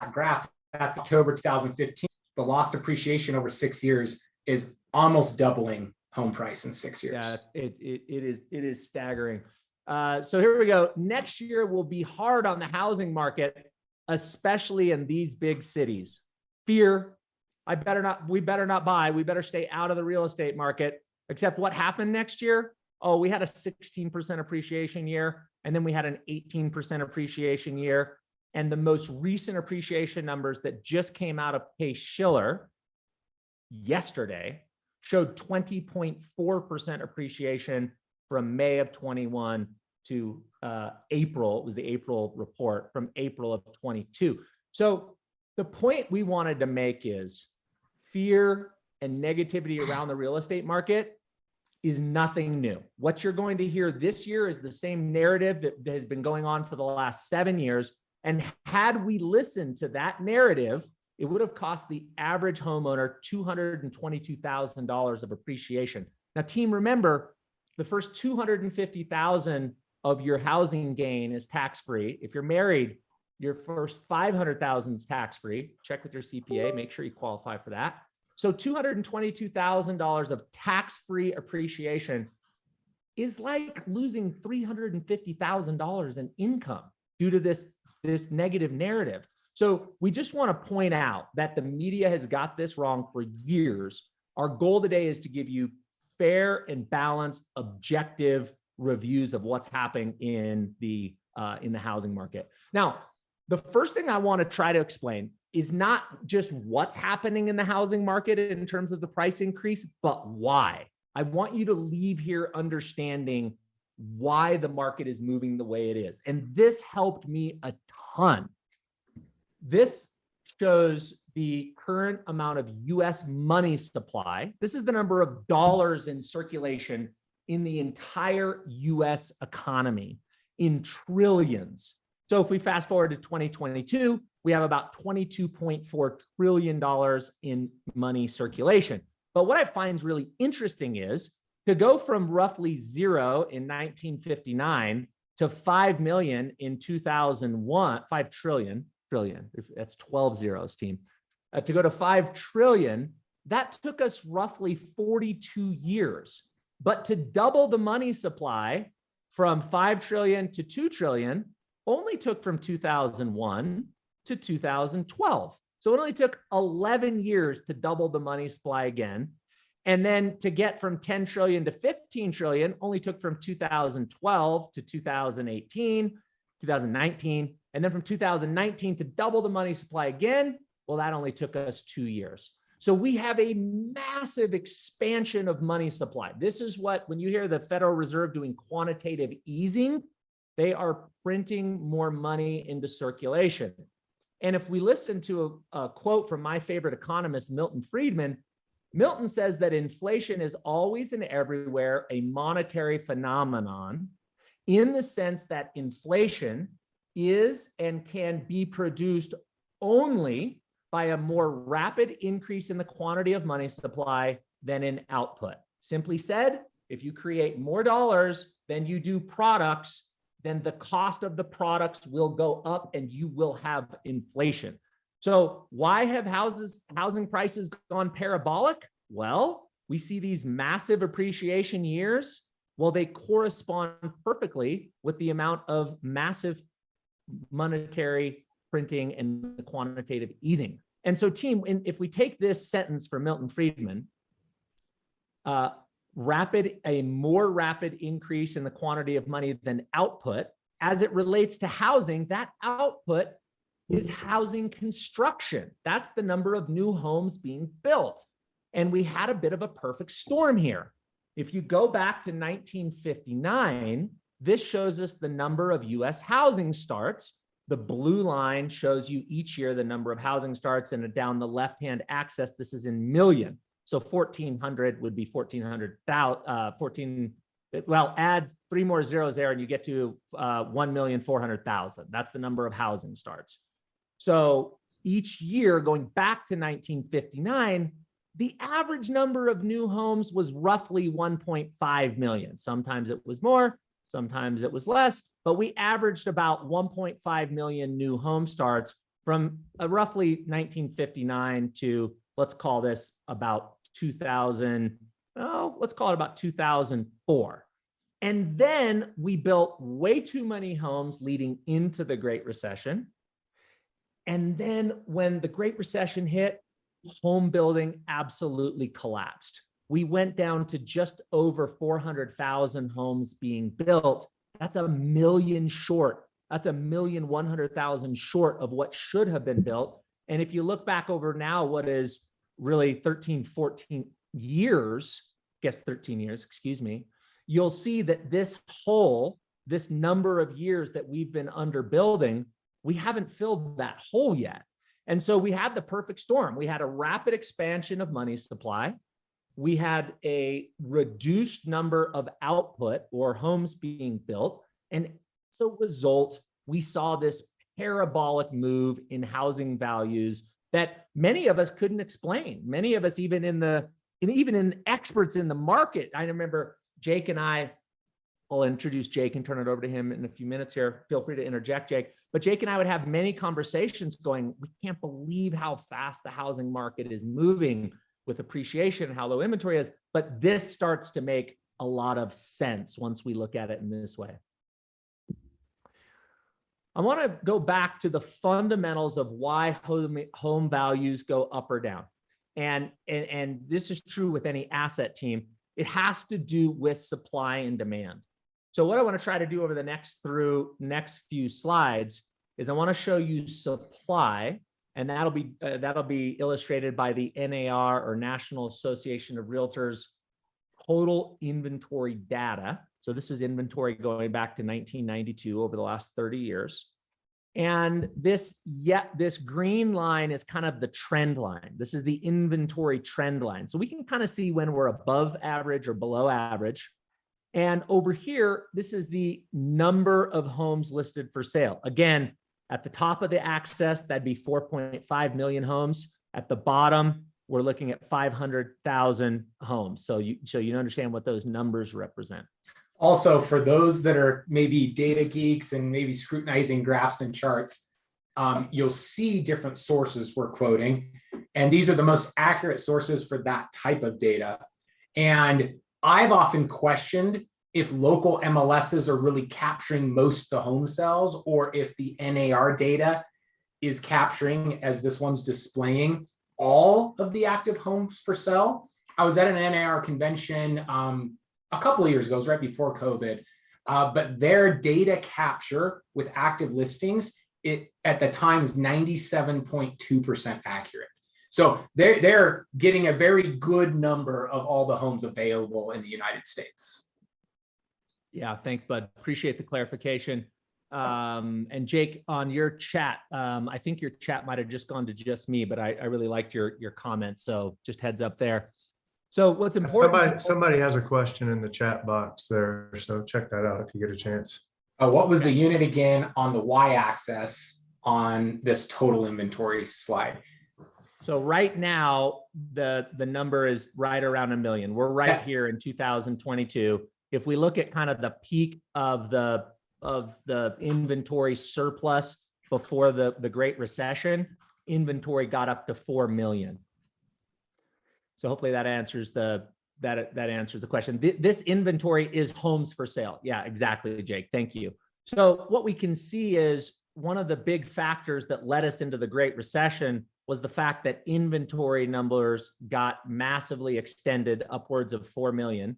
graph, that's October 2015. The lost appreciation over 6 years is almost doubling home price in 6 years. Yeah, it is staggering. So here we go. Next year will be hard on the housing market, especially in these big cities. Fear. We better not buy. We better stay out of the real estate market. Except what happened next year? Oh, we had a 16% appreciation year, and then we had an 18% appreciation year. And the most recent appreciation numbers that just came out of Case-Shiller yesterday showed 20.4% appreciation from May of 21 to April. It was the April report from April of 22. So the point we wanted to make is fear and negativity around the real estate market is nothing new. What you're going to hear this year is the same narrative that has been going on for the last 7 years. And had we listened to that narrative, it would have cost the average homeowner $222,000 of appreciation. Now, team, remember, the first $250,000 of your housing gain is tax-free. If you're married, your first $500,000 is tax-free. Check with your CPA, make sure you qualify for that. So $222,000 of tax-free appreciation is like losing $350,000 in income due to this negative narrative. So we just want to point out that the media has got this wrong for years. Our goal today is to give you fair and balanced, objective reviews of what's happening in the housing market. Now, the first thing I want to try to explain is not just what's happening in the housing market in terms of the price increase, but why. I want you to leave here understanding why the market is moving the way it is. And this helped me a ton. This shows the current amount of US money supply. This is the number of dollars in circulation in the entire US economy in trillions. So if we fast forward to 2022, we have about $22.4 trillion in money circulation. But what I find really interesting is to go from roughly zero in 1959 to 5 million in 2001, 5 trillion, that's 12 zeros, team. To go to 5 trillion, that took us roughly 42 years. But to double the money supply from 5 trillion to 2 trillion only took from 2001 to 2012. So it only took 11 years to double the money supply again. And then to get from 10 trillion to 15 trillion only took from 2012 to 2018, 2019. And then from 2019 to double the money supply again, well, that only took us 2 years. So we have a massive expansion of money supply. This is what, when you hear the Federal Reserve doing quantitative easing, they are printing more money into circulation. And if we listen to a quote from my favorite economist, Milton Friedman, Milton says that inflation is always and everywhere a monetary phenomenon in the sense that inflation is and can be produced only by a more rapid increase in the quantity of money supply than in output. Simply said, if you create more dollars than you do products, then the cost of the products will go up and you will have inflation. So why have housing prices gone parabolic? Well, we see these massive appreciation years. Well, they correspond perfectly with the amount of massive monetary printing and the quantitative easing. And so, team, if we take this sentence from Milton Friedman, a more rapid increase in the quantity of money than output, as it relates to housing, that output is housing construction. That's the number of new homes being built. And we had a bit of a perfect storm here. If you go back to 1959, this shows us the number of US housing starts. The blue line shows you each year the number of housing starts, and down the left-hand axis, this is in million. So 1,400 would be 1,400,000, well, add 3 more zeros there and you get to 1,400,000. That's the number of housing starts. So each year, going back to 1959, the average number of new homes was roughly 1.5 million. Sometimes it was more, sometimes it was less, but we averaged about 1.5 million new home starts from roughly 1959 to, let's call this about 2000, let's call it about 2004. And then we built way too many homes leading into the Great Recession. And then when the Great Recession hit, home building absolutely collapsed. We went down to just over 400,000 homes being built. That's a million short. That's 1,100,000 short of what should have been built. And if you look back over now, what is really 13, 14 years, I guess 13 years, excuse me, you'll see that this number of years that we've been under building, we haven't filled that hole yet. And so we had the perfect storm. We had a rapid expansion of money supply. We had a reduced number of output or homes being built. And as a result, we saw this parabolic move in housing values that many of us couldn't explain. Many of us, even in experts in the market. I remember Jake and I'll introduce Jake and turn it over to him in a few minutes here. Feel free to interject, Jake. But Jake and I would have many conversations going, we can't believe how fast the housing market is moving with appreciation and how low inventory is. But this starts to make a lot of sense once we look at it in this way. I want to go back to the fundamentals of why home values go up or down. And this is true with any asset team. It has to do with supply and demand. So what I want to try to do over the next few slides is I want to show you supply, and that'll be illustrated by the NAR, or National Association of Realtors, total inventory data. So this is inventory going back to 1992 over the last 30 years. And this green line is kind of the trend line. This is the inventory trend line. So we can kind of see when we're above average or below average. And over here, this is the number of homes listed for sale. Again, at the top of the axis, that'd be 4.5 million homes. At the bottom, we're looking at 500,000 homes. So you understand what those numbers represent. Also, for those that are maybe data geeks and maybe scrutinizing graphs and charts, you'll see different sources we're quoting. And these are the most accurate sources for that type of data. And I've often questioned if local MLSs are really capturing most of the home sales, or if the NAR data is capturing, as this one's displaying, all of the active homes for sale. I was at an NAR convention a couple of years ago, it was right before COVID, but their data capture with active listings, it at the time is 97.2% accurate. So they're getting a very good number of all the homes available in the United States. Yeah, thanks, bud. Appreciate the clarification. And Jake, on your chat, I think your chat might have just gone to just me, but I really liked your comments. So just heads up there. So what's important? Somebody has a question in the chat box there, so check that out if you get a chance. What was the unit again on the y-axis on this total inventory slide? So right now, the number is right around 1 million. We're right here in 2022. If we look at kind of the peak of the inventory surplus before the Great Recession, inventory got up to 4 million. So hopefully that answers the question. This inventory is homes for sale. Yeah, exactly, Jake. Thank you. So what we can see is one of the big factors that led us into the Great Recession was the fact that inventory numbers got massively extended upwards of 4 million.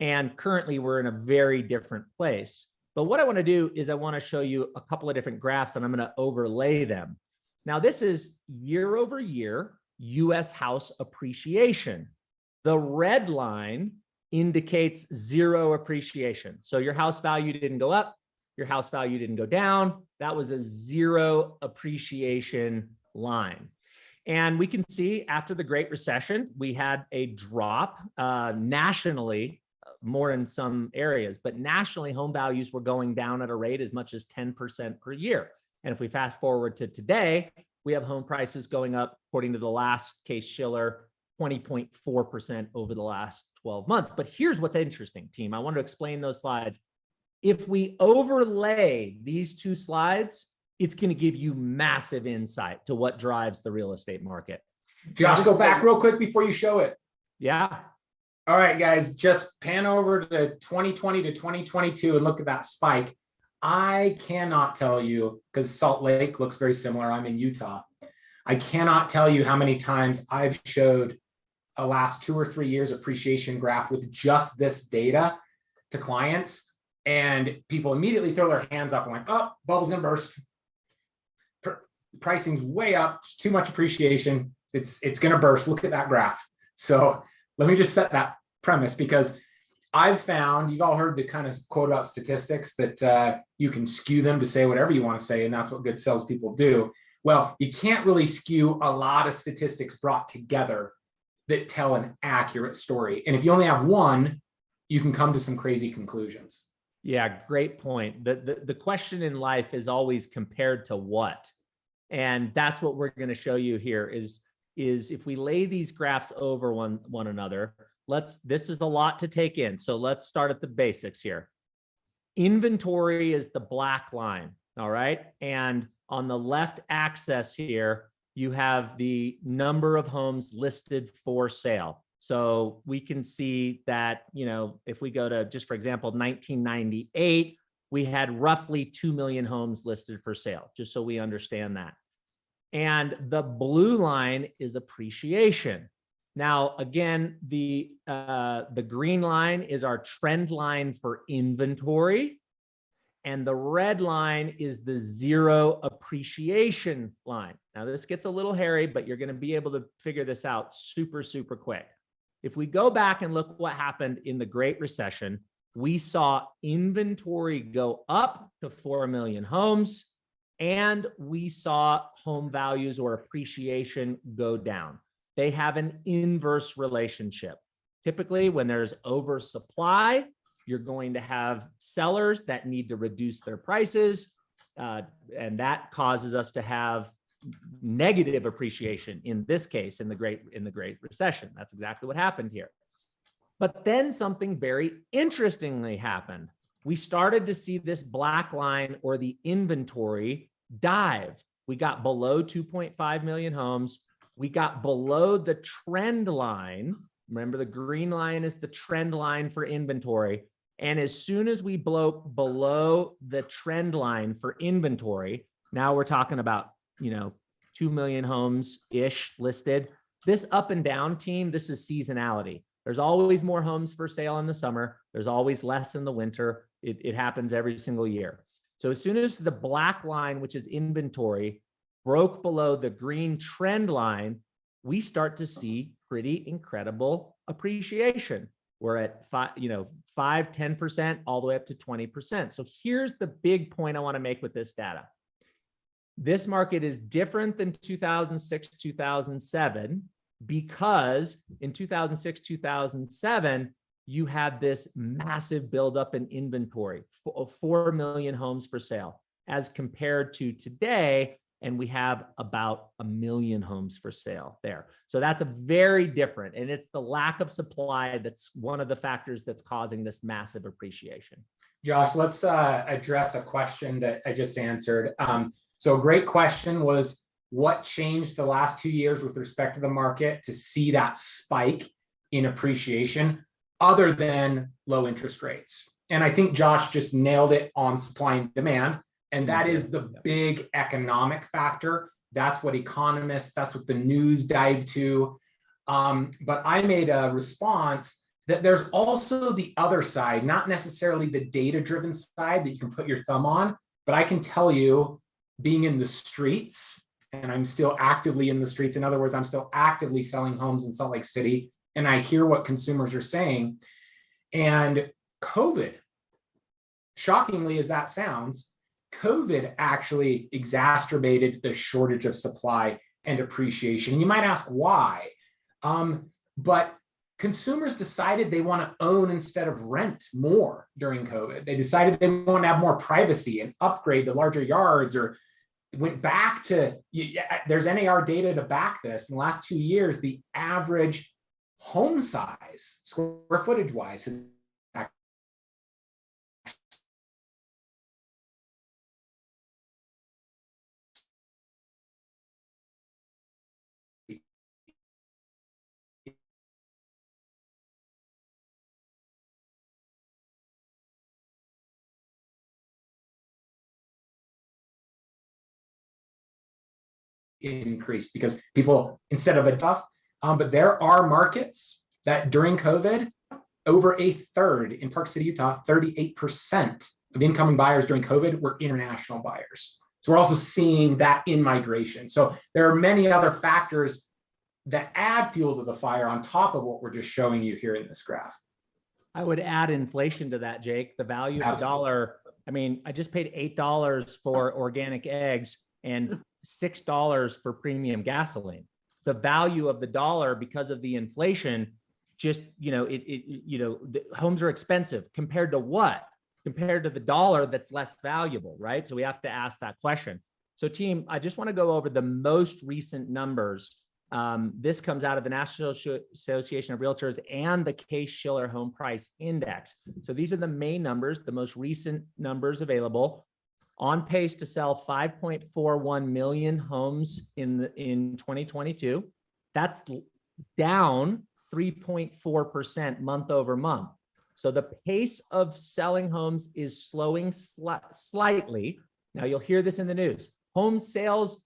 And currently we're in a very different place. But what I want to do is I want to show you a couple of different graphs, and I'm going to overlay them. Now, this is year over year U.S. house appreciation. The red line indicates zero appreciation. So your house value didn't go up, your house value didn't go down. That was a zero appreciation line. And we can see after the Great Recession, we had a drop nationally, more in some areas, but nationally home values were going down at a rate as much as 10% per year. And if we fast forward to today, we have home prices going up, according to the last Case-Shiller, 20.4% over the last 12 months. But here's what's interesting, team. I want to explain those slides. If we overlay these two slides, it's going to give you massive insight to what drives the real estate market. Josh, go back real quick before you show it. Yeah. All right, guys, just pan over to 2020 to 2022 and look at that spike. I cannot tell you, because Salt Lake looks very similar. I'm in Utah. I cannot tell you how many times I've showed a last 2 or 3 years appreciation graph with just this data to clients, and people immediately throw their hands up and like, oh, bubble's gonna burst. Pricing's way up, too much appreciation. It's gonna burst. Look at that graph. So let me just set that premise, because I've found, you've all heard the kind of quote about statistics that you can skew them to say whatever you want to say, and that's what good salespeople do. Well, you can't really skew a lot of statistics brought together that tell an accurate story. And if you only have one, you can come to some crazy conclusions. Yeah, great point. The question in life is always compared to what? And that's what we're going to show you here is if we lay these graphs over one another, this is a lot to take in. So let's start at the basics here. Inventory is the black line, all right? And on the left axis here, you have the number of homes listed for sale. So we can see that, if we go to, just for example, 1998, we had roughly 2 million homes listed for sale, just so we understand that. And the blue line is appreciation. Now, again, the green line is our trend line for inventory, and the red line is the zero appreciation line. Now, this gets a little hairy, but you're going to be able to figure this out super, super quick. If we go back and look what happened in the Great Recession, we saw inventory go up to 4 million homes, and we saw home values or appreciation go down. They have an inverse relationship. Typically, when there's oversupply, you're going to have sellers that need to reduce their prices, and that causes us to have negative appreciation. In this case, in the Great Recession, that's exactly what happened here. But then something very interestingly happened. We started to see this black line, or the inventory, dive. We got below 2.5 million homes. We got below the trend line. Remember, the green line is the trend line for inventory. And as soon as we blow below the trend line for inventory, now we're talking about, 2 million homes-ish listed. This up and down, team, this is seasonality. There's always more homes for sale in the summer. There's always less in the winter. It happens every single year. So as soon as the black line, which is inventory, broke below the green trend line, we start to see pretty incredible appreciation. We're at 5, 10%, all the way up to 20%. So here's the big point I want to make with this data. This market is different than 2006, 2007, because in 2006, 2007, you had this massive buildup in inventory of 4 million homes for sale, as compared to today, and we have about 1 million homes for sale there. So that's a very different, and it's the lack of supply that's one of the factors that's causing this massive appreciation. Josh, let's address a question that I just answered. So a great question was, what changed the last 2 years with respect to the market to see that spike in appreciation other than low interest rates? And I think Josh just nailed it on supply and demand. And that is the big economic factor. That's what economists, that's what the news dive to. But I made a response that there's also the other side, not necessarily the data-driven side that you can put your thumb on, but I can tell you, being in the streets, and I'm still actively in the streets. In other words, I'm still actively selling homes in Salt Lake City, and I hear what consumers are saying. And COVID, shockingly as that sounds, COVID actually exacerbated the shortage of supply and appreciation. And you might ask why, but consumers decided they want to own instead of rent more during COVID. They decided they want to have more privacy and upgrade the larger yards, or went back to, there's NAR data to back this. In the last 2 years, the average home size, square footage wise, has increased because people, instead of a tough, but there are markets that during COVID, over a third in Park City, Utah, 38% of incoming buyers during COVID were international buyers. So we're also seeing that in migration. So there are many other factors that add fuel to the fire on top of what we're just showing you here in this graph. I would add inflation to that, Jake. The value of the dollar. I mean, I just paid $8 for organic eggs and $6 for premium gasoline. The value of the dollar because of the inflation, just, the homes are expensive compared to what? Compared to the dollar that's less valuable, right? So we have to ask that question. So team, I just want to go over the most recent numbers. This comes out of the National Association of Realtors and the Case-Shiller Home Price Index. So these are the main numbers, the most recent numbers available. On pace to sell 5.41 million homes in 2022. That's down 3.4% month over month. So the pace of selling homes is slowing slightly. Now you'll hear this in the news. Home sales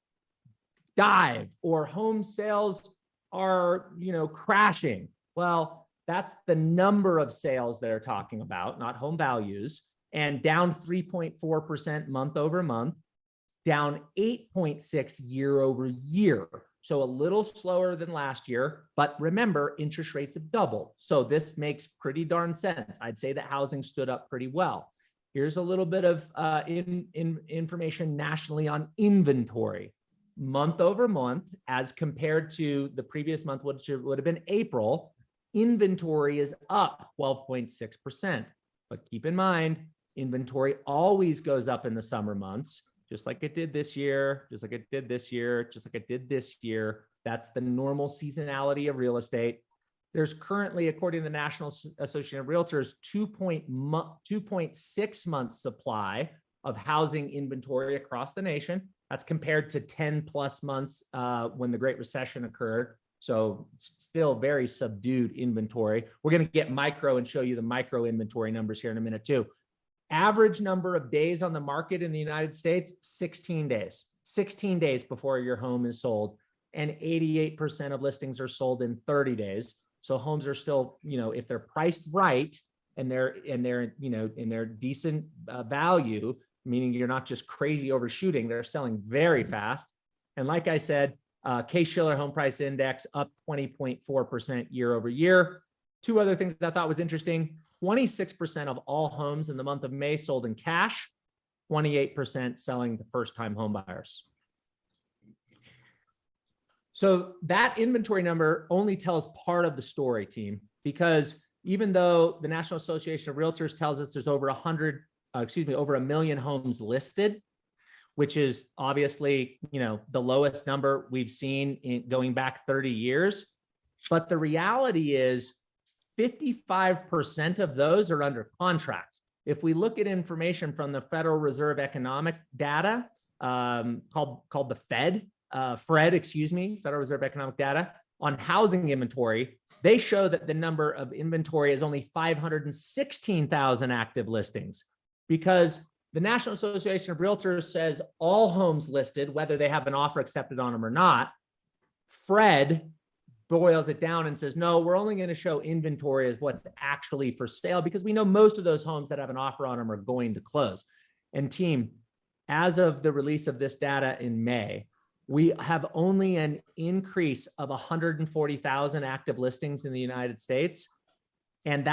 dive or home sales are, crashing. Well, that's the number of sales they're talking about, not home values, and down 3.4% month over month, down 8.6 year over year. So a little slower than last year, but remember, interest rates have doubled. So this makes pretty darn sense. I'd say that housing stood up pretty well. Here's a little bit of information nationally on inventory. Month over month, as compared to the previous month, which would have been April, inventory is up 12.6%. But keep in mind, inventory always goes up in the summer months, just like it did this year, just like it did this year, just like it did this year. That's the normal seasonality of real estate. There's currently, according to the National Association of Realtors, 2.6 months supply of housing inventory across the nation. That's compared to 10 plus months when the Great Recession occurred. So still very subdued inventory. We're going to get micro and show you the micro inventory numbers here in a minute too. Average number of days on the market in the United States, 16 days. 16 days before your home is sold. And 88% of listings are sold in 30 days. So homes are still, if they're priced right and they're decent value, meaning you're not just crazy overshooting, they're selling very fast. And like I said, Case-Shiller Home Price Index up 20.4% year over year. Two other things that I thought was interesting. 26% of all homes in the month of May sold in cash, 28% selling to first-time home buyers. So that inventory number only tells part of the story, team, because even though the National Association of Realtors tells us there's over over a million homes listed, which is obviously, the lowest number we've seen in going back 30 years. But the reality is 55% of those are under contract. If we look at information from the Federal Reserve economic data, called the Federal Reserve economic data on housing inventory, they show that the number of inventory is only 516,000 active listings, because the National Association of Realtors says all homes listed, whether they have an offer accepted on them or not. Fred boils it down and says, no, we're only going to show inventory as what's actually for sale, because we know most of those homes that have an offer on them are going to close. And team, as of the release of this data in May, we have only an increase of 140,000 active listings in the United States. And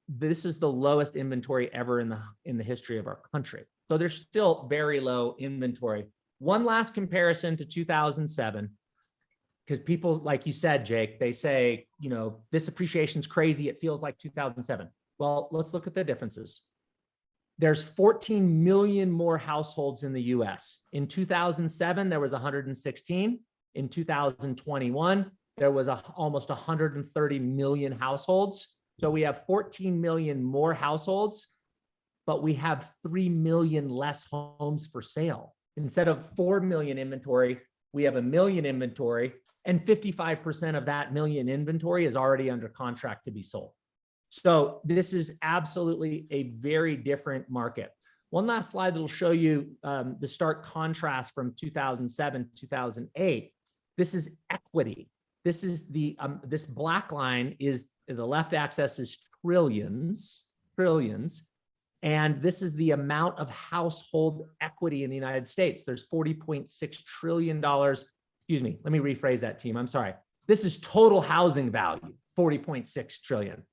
this is the lowest inventory ever in the history of our country. So there's still very low inventory. One last comparison to 2007, because people, like you said, Jake, they say, this appreciation's crazy. It feels like 2007. Well, let's look at the differences. There's 14 million more households in the US. In 2007, there was 116. In 2021, there was almost 130 million households. So we have 14 million more households, but we have 3 million less homes for sale. Instead of 4 million inventory, we have 1 million inventory, and 55% of that million inventory is already under contract to be sold. So this is absolutely a very different market. One last slide that'll show you the stark contrast from 2007, 2008. This is equity. This is this black line is the left axis is trillions. And this is the amount of household equity in the United States. There's $40.6 trillion. Excuse me, let me rephrase that, team. I'm sorry. This is total housing value, 40.6 trillion.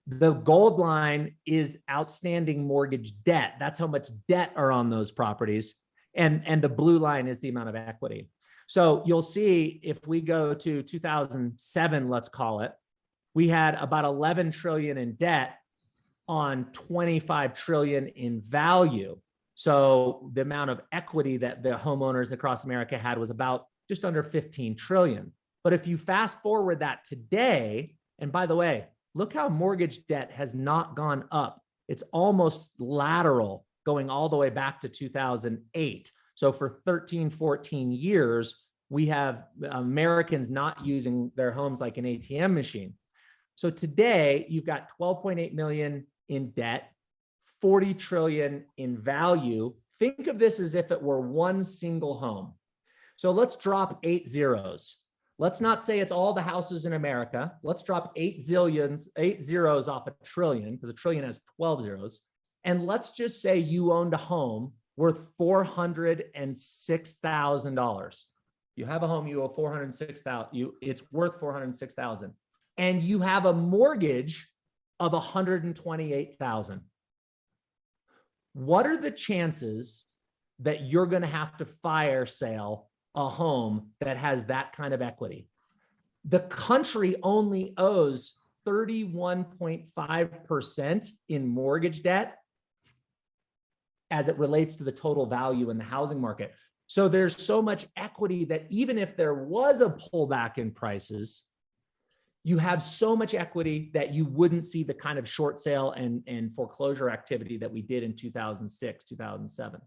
The gold line is outstanding mortgage debt. That's how much debt are on those properties. And the blue line is the amount of equity. So you'll see if we go to 2007, let's call it, we had about 11 trillion in debt on 25 trillion in value. So the amount of equity that the homeowners across America had was about just under 15 trillion. But if you fast forward that today, and by the way, look how mortgage debt has not gone up. It's almost lateral going all the way back to 2008. So for 13, 14 years, we have Americans not using their homes like an ATM machine. So today you've got 12.8 million in debt, 40 trillion in value. Think of this as if it were one single home. So let's drop 8 zeros. Let's not say it's all the houses in America. Let's drop 8 zeros off a trillion, because a trillion has 12 zeros. And let's just say you owned a home worth $406,000. You have a home, you owe $406,000. It's worth $406,000, and you have a mortgage of $128,000. What are the chances that you're going to have to fire sale a home that has that kind of equity? The country only owes 31.5% in mortgage debt as it relates to the total value in the housing market. So there's so much equity that even if there was a pullback in prices, you have so much equity that you wouldn't see the kind of short sale and foreclosure activity that we did in 2006, 2007.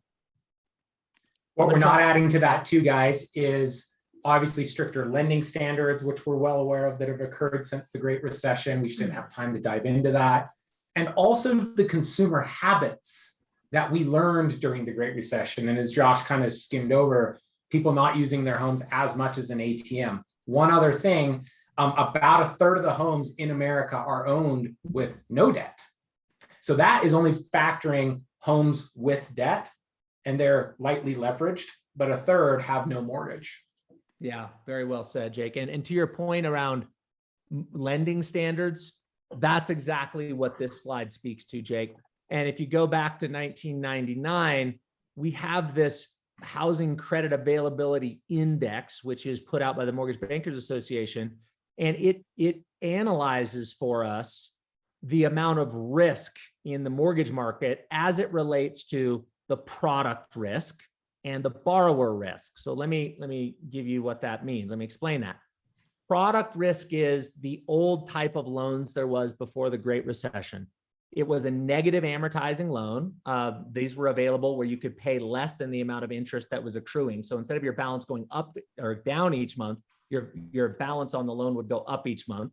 What we're not adding to that too, guys, is obviously stricter lending standards, which we're well aware of that have occurred since the Great Recession. We just didn't have time to dive into that. And also the consumer habits that we learned during the Great Recession. And as Josh kind of skimmed over, people not using their homes as much as an ATM. One other thing, about a third of the homes in America are owned with no debt. So that is only factoring homes with debt, and they're lightly leveraged, but a third have no mortgage. Yeah, very well said, Jake. And to your point around lending standards, that's exactly what this slide speaks to, Jake. And if you go back to 1999, we have this housing credit availability index, which is put out by the Mortgage Bankers Association. And it analyzes for us the amount of risk in the mortgage market as it relates to the product risk and the borrower risk. So let me give you what that means. Let me explain that. Product risk is the old type of loans there was before the Great Recession. It was a negative amortizing loan. These were available where you could pay less than the amount of interest that was accruing. So instead of your balance going up or down each month, your balance on the loan would go up each month.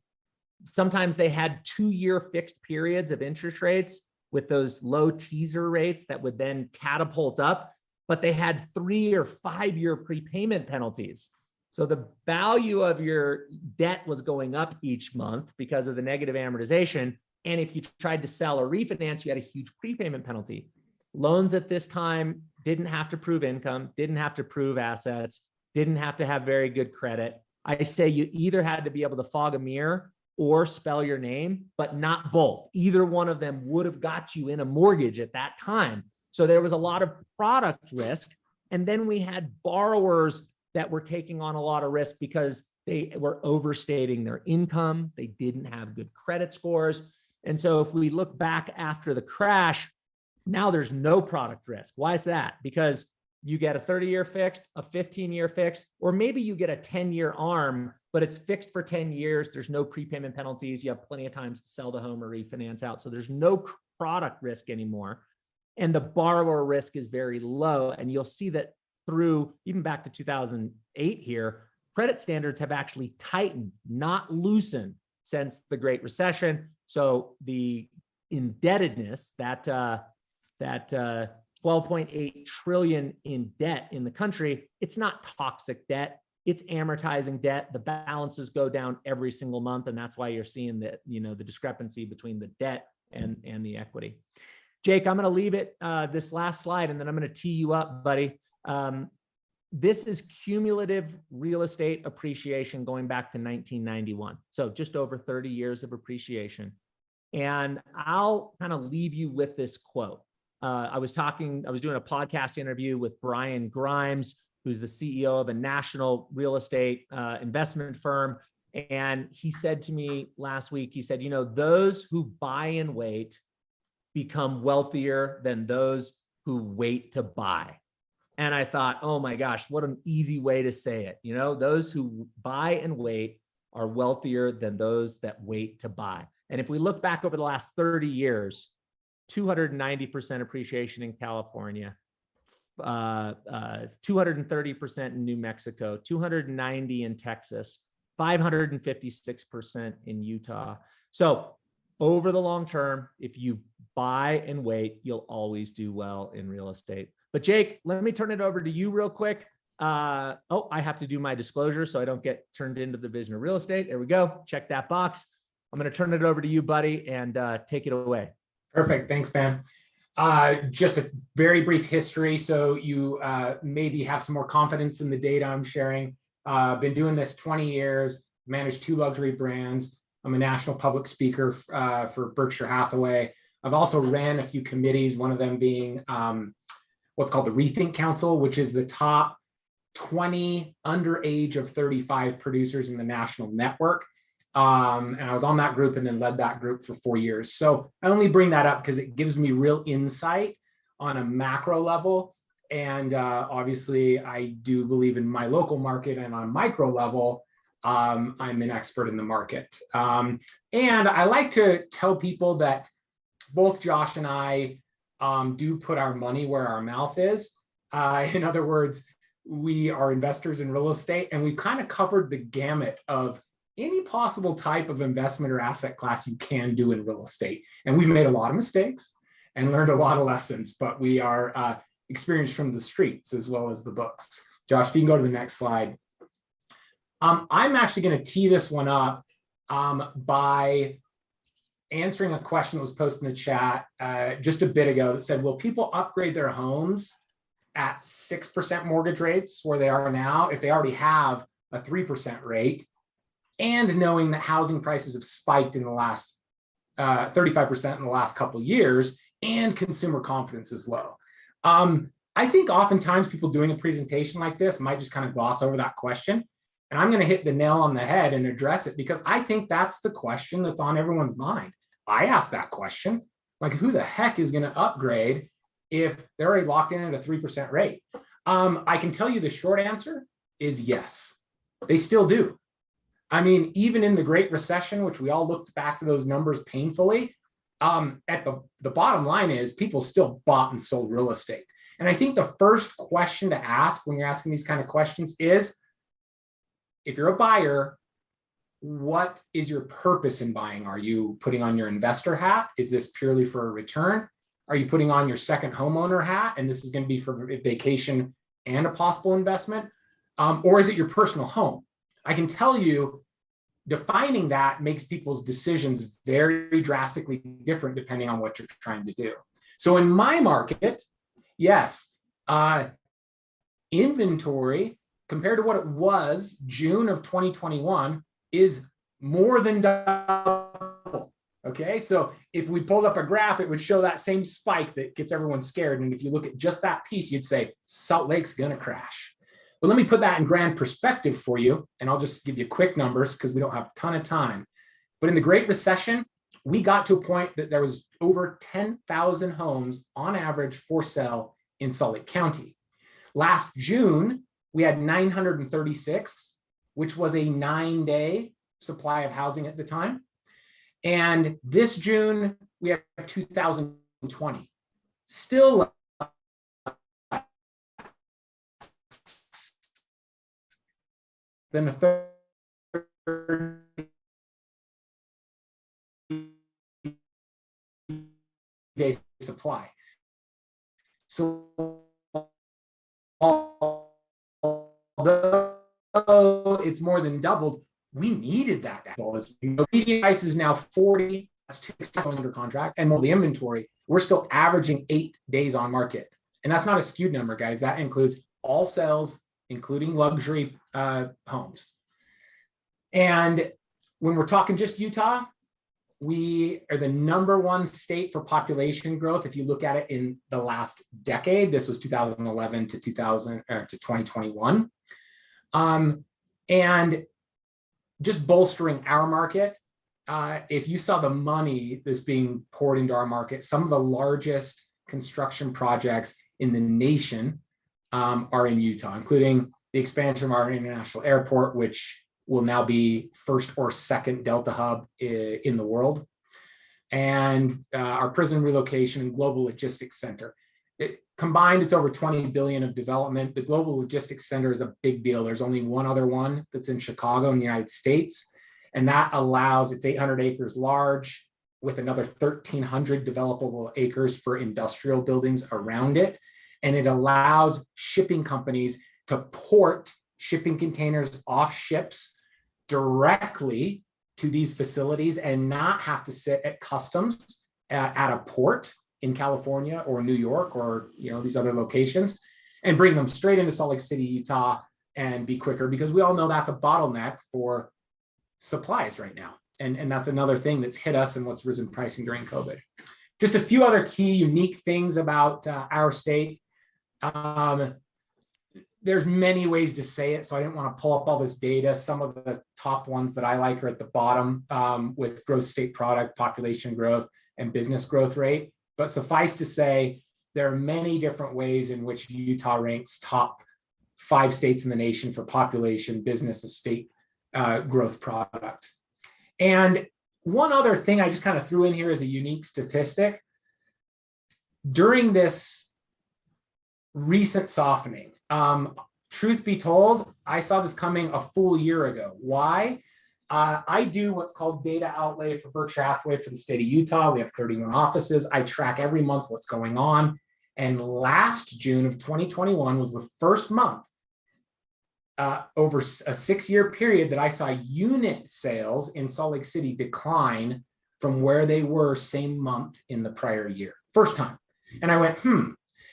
Sometimes they had 2-year fixed periods of interest rates with those low teaser rates that would then catapult up, but they had 3 or 5-year prepayment penalties. So the value of your debt was going up each month because of the negative amortization. And if you tried to sell or refinance, you had a huge prepayment penalty. Loans at this time didn't have to prove income, didn't have to prove assets, didn't have to have very good credit. I say you either had to be able to fog a mirror or spell your name, but not both. Either one of them would have got you in a mortgage at that time. So there was a lot of product risk. And then we had borrowers that were taking on a lot of risk because they were overstating their income. They didn't have good credit scores. And so if we look back after the crash, now there's no product risk. Why is that? Because you get a 30-year fixed, a 15-year fixed, or maybe you get a 10-year ARM, but it's fixed for 10 years. There's no prepayment penalties. You have plenty of times to sell the home or refinance out. So there's no product risk anymore. And the borrower risk is very low. And you'll see that through even back to 2008 here, credit standards have actually tightened, not loosened since the Great Recession. So the indebtedness, that 12.8 trillion in debt in the country. It's not toxic debt. It's amortizing debt. The balances go down every single month. And that's why you're seeing the, the discrepancy between the debt and the equity. Jake, I'm going to leave it this last slide, and then I'm going to tee you up, buddy. This is cumulative real estate appreciation going back to 1991. So just over 30 years of appreciation. And I'll kind of leave you with this quote. I was doing a podcast interview with Brian Grimes, who's the CEO of a national real estate investment firm. And he said to me last week, he said, those who buy and wait become wealthier than those who wait to buy. And I thought, oh my gosh, what an easy way to say it. Those who buy and wait are wealthier than those that wait to buy. And if we look back over the last 30 years, 290% appreciation in California, 230% in New Mexico, 290 in Texas, 556% in Utah. So over the long term, if you buy and wait, you'll always do well in real estate. But Jake, let me turn it over to you real quick. I have to do my disclosure so I don't get turned into the division of real estate. There we go. Check that box. I'm going to turn it over to you, buddy, and take it away. Perfect. Thanks, Ben. Just a very brief history. So you maybe have some more confidence in the data I'm sharing. Been doing this 20 years, managed 2 luxury brands. I'm a national public speaker for Berkshire Hathaway. I've also ran a few committees, one of them being what's called the Rethink Council, which is the top 20 under age of 35 producers in the national network. And I was on that group and then led that group for 4 years. So I only bring that up because it gives me real insight on a macro level. And obviously, I do believe in my local market, and on a micro level, I'm an expert in the market. And I like to tell people that both Josh and I do put our money where our mouth is. In other words, we are investors in real estate, and we've kind of covered the gamut of any possible type of investment or asset class you can do in real estate. And we've made a lot of mistakes and learned a lot of lessons, but we are experienced from the streets as well as the books. Josh, if you can go to the next slide. I'm actually going to tee this one up by answering a question that was posted in the chat just a bit ago that said, will people upgrade their homes at 6% mortgage rates where they are now if they already have a 3% rate? And knowing that housing prices have spiked in the last 35% in the last couple of years, and consumer confidence is low. I think oftentimes people doing a presentation like this might just kind of gloss over that question. And I'm going to hit the nail on the head and address it, because I think that's the question that's on everyone's mind. I asked that question, like, who the heck is going to upgrade if they're already locked in at a 3% rate? I can tell you the short answer is yes, they still do. I mean, even in the Great Recession, which we all looked back to those numbers painfully, at the bottom line is people still bought and sold real estate. And I think the first question to ask when you're asking these kind of questions is, if you're a buyer, what is your purpose in buying? Are you putting on your investor hat? Is this purely for a return? Are you putting on your second homeowner hat, and this is going to be for vacation and a possible investment? Or is it your personal home? I can tell you, defining that makes people's decisions very drastically different depending on what you're trying to do. So in my market, yes, inventory compared to what it was June of 2021 is more than double. Okay, so if we pulled up a graph, it would show that same spike that gets everyone scared. And if you look at just that piece, you'd say Salt Lake's going to crash. But let me put that in grand perspective for you, and I'll just give you quick numbers because we don't have a ton of time. But in the Great Recession, we got to a point that there was over 10,000 homes on average for sale in Salt Lake County. Last June, we had 936, which was a 9-day supply of housing at the time. And this June, we have 2,020. Still than a 30-day supply. So although it's more than doubled, we needed that. Median price is now 40. That's 2 under contract, and more the inventory. We're still averaging 8 days on market, and that's not a skewed number, guys. That includes all sales, including luxury homes. And when we're talking just Utah, we are the #1 state for population growth. If you look at it in the last decade, this was 2011 to 2021. And just bolstering our market, if you saw the money that's being poured into our market, some of the largest construction projects in the nation are in Utah, including the expansion of our international airport, which will now be first or second Delta hub in the world, and our prison relocation and global logistics center. Combined, it's over 20 billion of development. The global logistics center is a big deal. There's only one other one that's in Chicago in the United States, and that allows, it's 800 acres large with another 1,300 developable acres for industrial buildings around it. And it allows shipping companies to port shipping containers off ships directly to these facilities and not have to sit at customs at a port in California or New York or these other locations, and bring them straight into Salt Lake City, Utah, and be quicker, because we all know that's a bottleneck for supplies right now. And that's another thing that's hit us and what's risen pricing during COVID. Just a few other key unique things about our state. There's many ways to say it, so I didn't want to pull up all this data. Some of the top ones that I like are at the bottom with gross state product, population growth, and business growth rate. But suffice to say, there are many different ways in which Utah ranks top 5 states in the nation for population, business, estate growth product. And one other thing I just kind of threw in here as a unique statistic. During this recent softening, truth be told, I saw this coming a full year ago. Why? I do what's called data outlay for Berkshire Hathaway for the state of Utah. We have 31 offices. I track every month what's going on. And last June of 2021 was the first month over a 6-year period that I saw unit sales in Salt Lake City decline from where they were same month in the prior year. First time. And I went,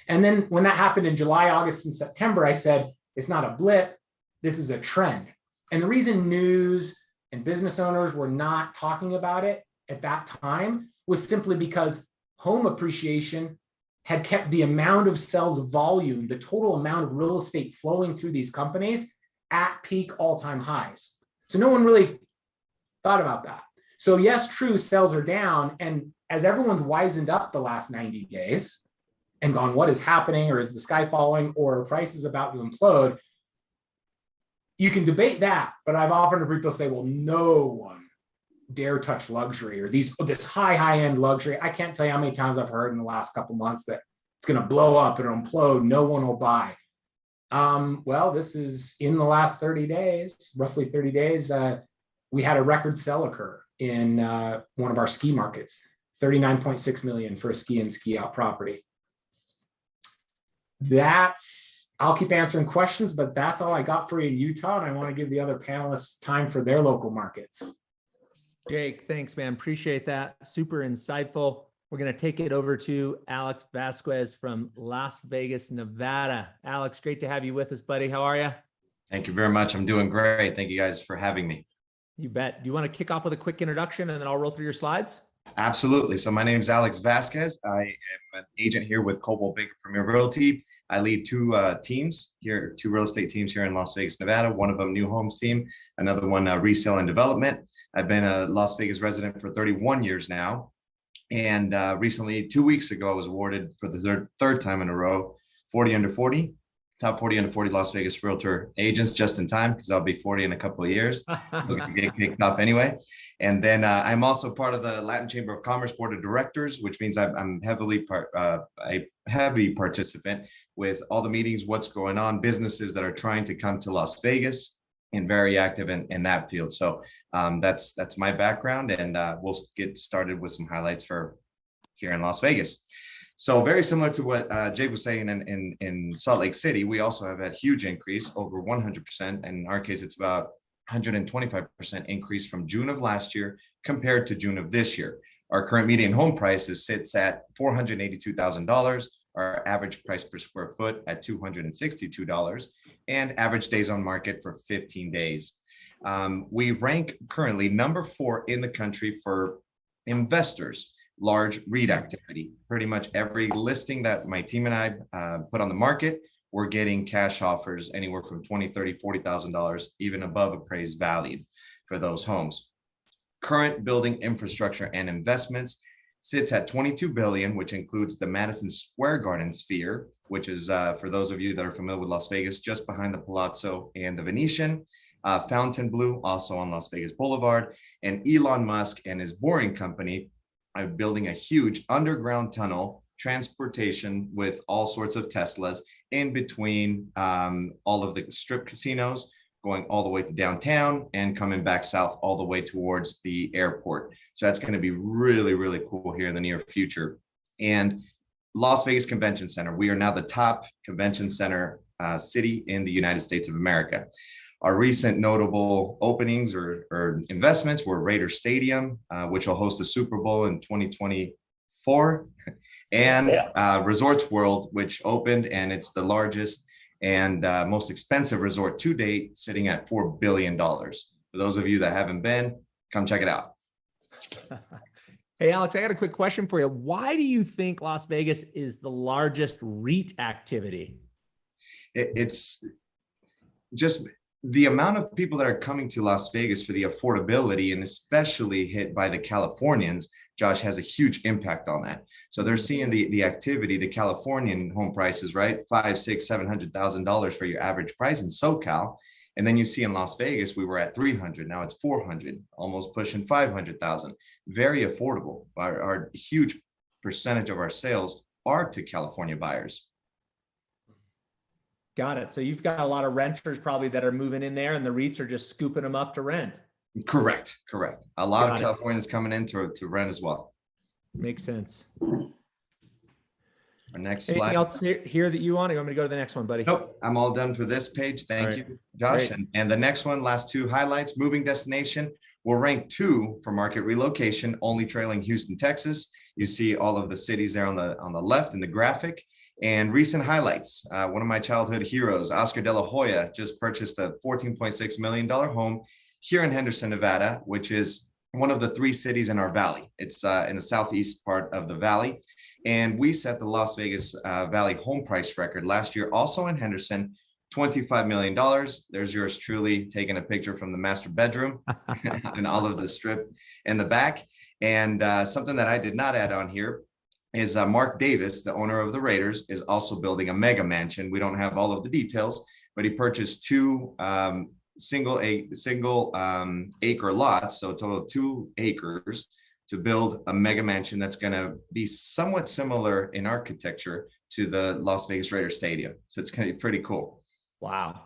And then when that happened in July, August, and September, I said, it's not a blip, this is a trend. And the reason news and business owners were not talking about it at that time was simply because home appreciation had kept the amount of sales volume, the total amount of real estate flowing through these companies at peak all-time highs. So no one really thought about that. So yes, true, sales are down. And as everyone's wisened up the last 90 days and gone, what is happening? Or is the sky falling? Or price is about to implode? You can debate that, but I've often heard people say, well, no one dare touch luxury or this high-end luxury. I can't tell you how many times I've heard in the last couple months that it's going to blow up, it'll implode, no one will buy. Well, this is in the last 30 days, roughly 30 days, we had a record sell occur in one of our ski markets, 39.6 million for a ski in, ski out property. I'll keep answering questions, but that's all I got for you in Utah. And I want to give the other panelists time for their local markets. Jake, thanks, man. Appreciate that. Super insightful. We're going to take it over to Alex Vasquez from Las Vegas, Nevada. Alex, great to have you with us, buddy. How are you? Thank you very much. I'm doing great. Thank you guys for having me. You bet. Do you want to kick off with a quick introduction and then I'll roll through your slides? Absolutely. So my name is Alex Vasquez. I am an agent here with Coldwell Banker Premier Realty. I lead 2 teams here, 2 real estate teams here in Las Vegas, Nevada. One of them new homes team, another one resale and development. I've been a Las Vegas resident for 31 years now. And recently, 2 weeks ago, I was awarded for the third time in a row, 40 under 40, top 40 under 40 Las Vegas realtor agents, just in time, because I'll be 40 in a couple of years. I was going to get kicked off anyway. And then I'm also part of the Latin Chamber of Commerce Board of Directors, which means I'm a heavy participant with all the meetings, what's going on, businesses that are trying to come to Las Vegas, and very active in that field. So that's my background, and we'll get started with some highlights for here in Las Vegas. So very similar to what Jake was saying in Salt Lake City, we also have had huge increase over 100%. And in our case, it's about 125% increase from June of last year compared to June of this year. Our current median home prices sits at $482,000. Our average price per square foot at $262, and average days on market for 15 days. We rank currently number 4 in the country for investors, large REIT activity. Pretty much every listing that my team and I put on the market, we're getting cash offers anywhere from $20,000, $30,000, $40,000, even above appraised value for those homes. Current building infrastructure and investments sits at 22 billion, which includes the Madison Square Garden sphere, which is for those of you that are familiar with Las Vegas, just behind the Palazzo and the Venetian. Fontainebleau, also on Las Vegas Boulevard, and Elon Musk and his Boring Company are building a huge underground tunnel transportation with all sorts of Teslas in between all of the strip casinos, going all the way to downtown and coming back south all the way towards the airport. So that's going to be really, really cool here in the near future. And Las Vegas Convention Center, we are now the top convention center city in the United States of America. Our recent notable openings or investments were Raider Stadium, which will host the Super Bowl in 2024, and Resorts World, which opened, and it's the largest and most expensive resort to date, sitting at $4 billion. For those of you that haven't been, come check it out. Hey, Alex, I got a quick question for you. Why do you think Las Vegas is the largest REIT activity? It's just the amount of people that are coming to Las Vegas for the affordability, and especially hit by the Californians, Josh, has a huge impact on that. So they're seeing the activity, the Californian home prices, right? $500,000, $600,000, $700 for your average price in SoCal. And then you see in Las Vegas, we were at 300, now it's 400, almost pushing 500,000. Very affordable. Our huge percentage of our sales are to California buyers. Got it. So you've got a lot of renters probably that are moving in there, and the REITs are just scooping them up to rent. Correct. A lot of Californians coming in to rent as well. Makes sense. Our next Anything slide. else here that you want? Or you want me to go to the next one, buddy? Nope, I'm all done for this page. Thank you, Josh. And the next one, last 2 highlights. Moving destination will rank 2 for market relocation, only trailing Houston, Texas. You see all of the cities there on the left in the graphic. And recent highlights, one of my childhood heroes, Oscar De La Hoya, just purchased a $14.6 million home here in Henderson, Nevada, which is one of the 3 cities in our valley. It's in the southeast part of the valley. And we set the Las Vegas Valley home price record last year, also in Henderson, $25 million. There's yours truly taking a picture from the master bedroom and all of the strip in the back. And something that I did not add on here is Mark Davis, the owner of the Raiders, is also building a mega mansion. We don't have all of the details, but he purchased 2 single acre lots, so a total of 2 acres, to build a mega mansion that's going to be somewhat similar in architecture to the Las Vegas Raiders Stadium. So it's going to be pretty cool. Wow.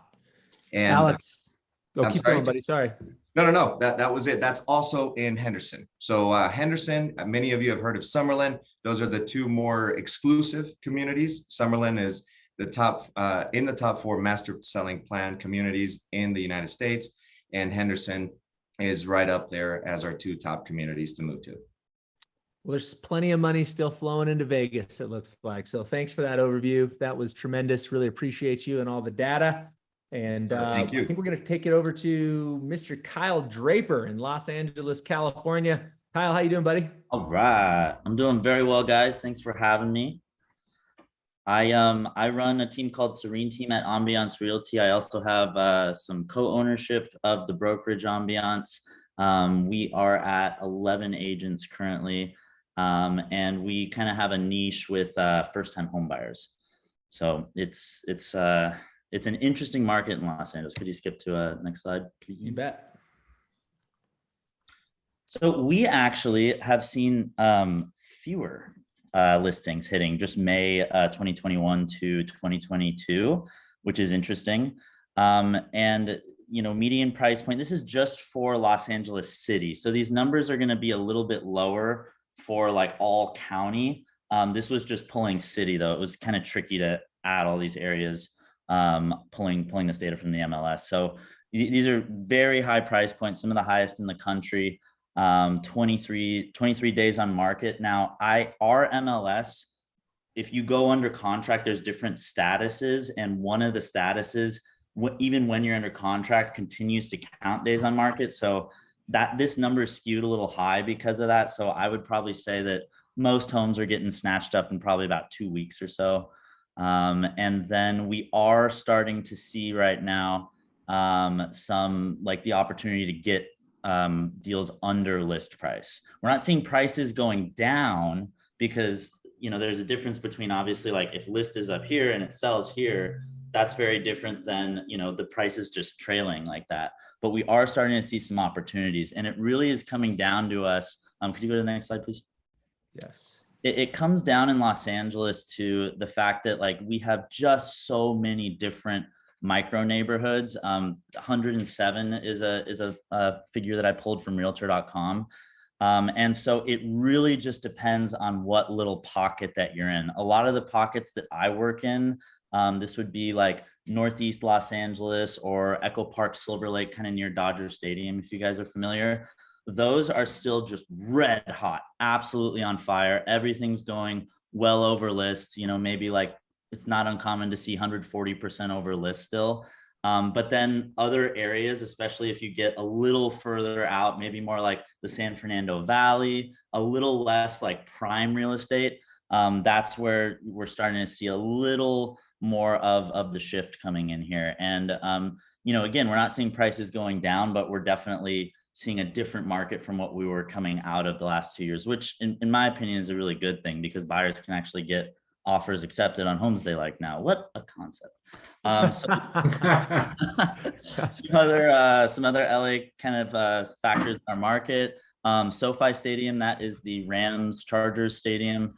And Alex, keep going, buddy. Sorry. No. That was it. That's also in Henderson. So Henderson, many of you have heard of Summerlin. Those are the 2 more exclusive communities. Summerlin is the top in the top 4 master selling plan communities in the United States, and Henderson is right up there as our 2 top communities to move to. Well, there's plenty of money still flowing into Vegas, it looks like. So thanks for that overview. That was tremendous. Really appreciate you and all the data. And thank you. I think we're going to take it over to Mr. Kyle Draper in Los Angeles, California. Kyle, how you doing, buddy? All right. I'm doing very well, guys. Thanks for having me. I run a team called Serene Team at Ambiance Realty. I also have some co-ownership of the brokerage Ambiance. We are at 11 agents currently, and we kind of have a niche with first-time home buyers. So it's an interesting market in Los Angeles. Could you skip to next slide, please? You bet. So we actually have seen fewer listings hitting just May 2021 to 2022, which is interesting. And median price point, this is just for Los Angeles City. So these numbers are going to be a little bit lower for like all county. This was just pulling city though. It was kind of tricky to add all these areas, pulling this data from the MLS. So these are very high price points, some of the highest in the country. 23 days on market. Now, our MLS, if you go under contract, there's different statuses, and one of the statuses, even when you're under contract, continues to count days on market. So that this number is skewed a little high because of that. So I would probably say that most homes are getting snatched up in probably about 2 weeks or so. And then we are starting to see right now some like the opportunity to get deals under list price. We're not seeing prices going down because, you know, there's a difference between obviously like if list is up here and it sells here, that's very different than, you know, the price is just trailing like that. But we are starting to see some opportunities, and it really is coming down to us. Could you go to the next slide, please? Yes. It comes down in Los Angeles to the fact that like we have just so many different micro neighborhoods. 107 is a figure that I pulled from realtor.com. And so it really just depends on what little pocket that you're in. A lot of the pockets that I work in, this would be like Northeast Los Angeles or Echo Park, Silver Lake, kind of near Dodger Stadium, if you guys are familiar. Those are still just red hot, absolutely on fire. Everything's going well over list, you know, maybe like it's not uncommon to see 140% over list still. But then other areas, especially if you get a little further out, maybe more like the San Fernando Valley, a little less like prime real estate, that's where we're starting to see a little more of the shift coming in here. And, you know, again, we're not seeing prices going down, but we're definitely seeing a different market from what we were coming out of the last 2 years, which in my opinion is a really good thing because buyers can actually get offers accepted on homes they like now. What a concept. Some other LA kind of factors in our market. SoFi Stadium, that is the Rams Chargers Stadium,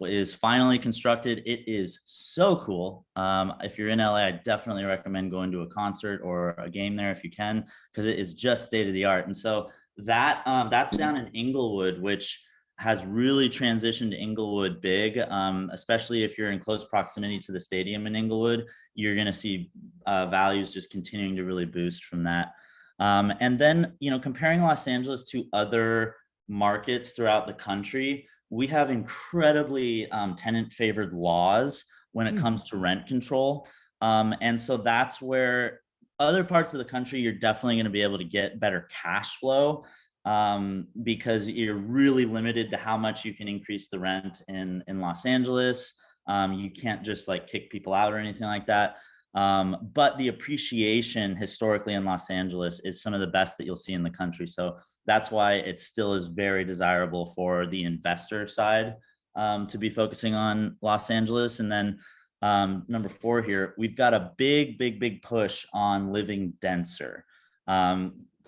is finally constructed. It is so cool. If you're in LA, I definitely recommend going to a concert or a game there if you can, because it is just state of the art. And so that's down in Inglewood, which has really transitioned to Inglewood big, especially if you're in close proximity to the stadium in Inglewood. You're going to see values just continuing to really boost from that. And then, you know, comparing Los Angeles to other markets throughout the country, we have incredibly tenant favored laws when it comes to rent control. And so that's where other parts of the country, you're definitely going to be able to get better cash flow because you're really limited to how much you can increase the rent in Los Angeles. You can't just like kick people out or anything like that. But the appreciation historically in Los Angeles is some of the best that you'll see in the country. So that's why it still is very desirable for the investor side to be focusing on Los Angeles. And then number 4 here, we've got a big push on living denser.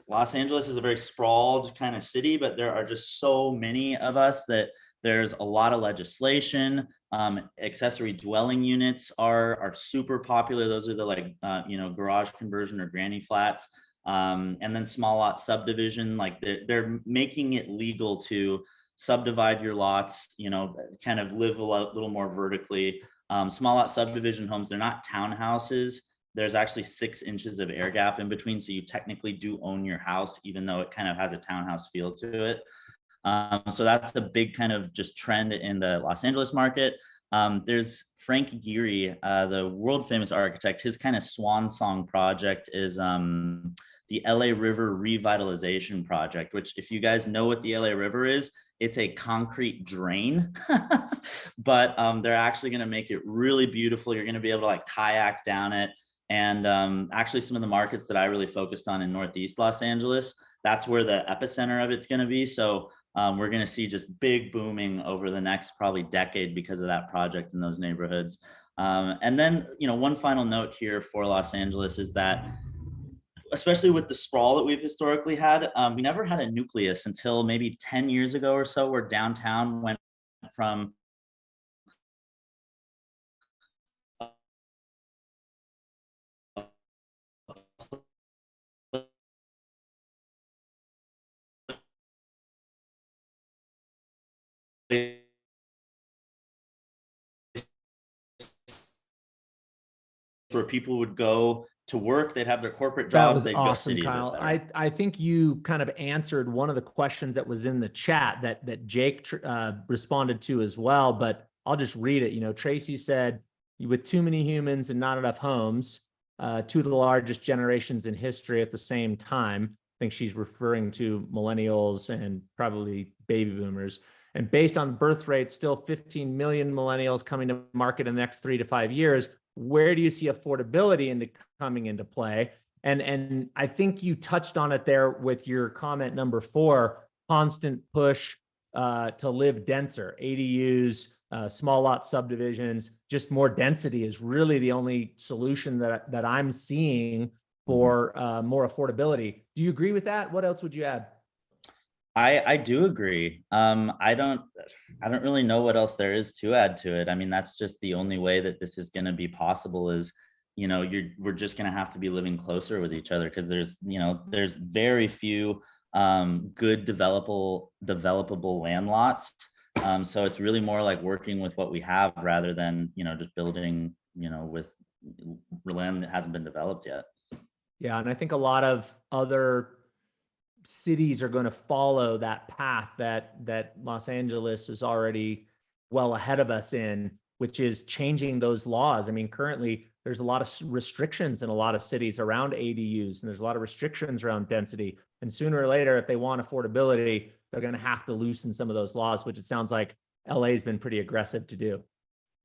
Los Angeles is a very sprawled kind of city, but there are just so many of us that there's a lot of legislation. Accessory dwelling units are super popular. Those are the like, you know, garage conversion or granny flats. And then small lot subdivision, like they're making it legal to subdivide your lots, you know, kind of live a little more vertically. Small lot subdivision homes, they're not townhouses. There's actually 6 inches of air gap in between. So you technically do own your house, even though it kind of has a townhouse feel to it. So that's a big kind of just trend in the Los Angeles market. There's Frank Gehry, the world famous architect. His kind of swan song project is the LA River Revitalization Project, which if you guys know what the LA River is, it's a concrete drain, but they're actually going to make it really beautiful. You're going to be able to like kayak down it. And actually some of the markets that I really focused on in Northeast Los Angeles, that's where the epicenter of it's going to be. So we're going to see just big booming over the next probably decade because of that project in those neighborhoods. And then, you know, one final note here for Los Angeles is that, especially with the sprawl that we've historically had, we never had a nucleus until maybe 10 years ago or so, where downtown went from where people would go to work, they'd have their corporate That jobs, was they'd go awesome, city. Kyle. I think you kind of answered one of the questions that was in the chat that Jake responded to as well, but I'll just read it. You know, Tracy said, with too many humans and not enough homes, two of the largest generations in history at the same time. I think she's referring to millennials and probably baby boomers. And based on birth rate, still 15 million millennials coming to market in the next 3 to 5 years. Where do you see affordability coming into play? And I think you touched on it there with your comment number 4, constant push to live denser, ADUs, small lot subdivisions, just more density is really the only solution that I'm seeing for more affordability. Do you agree with that? What else would you add? I do agree. I don't really know what else there is to add to it. I mean, that's just the only way that this is going to be possible is, you know, we're just going to have to be living closer with each other, because there's very few good developable land lots. So it's really more like working with what we have rather than, you know, just building, you know, with land that hasn't been developed yet. Yeah, and I think a lot of other cities are going to follow that path that Los Angeles is already well ahead of us in, which is changing those laws. I mean, currently there's a lot of restrictions in a lot of cities around ADUs, and there's a lot of restrictions around density. And sooner or later, if they want affordability, they're going to have to loosen some of those laws, which it sounds like LA has been pretty aggressive to do.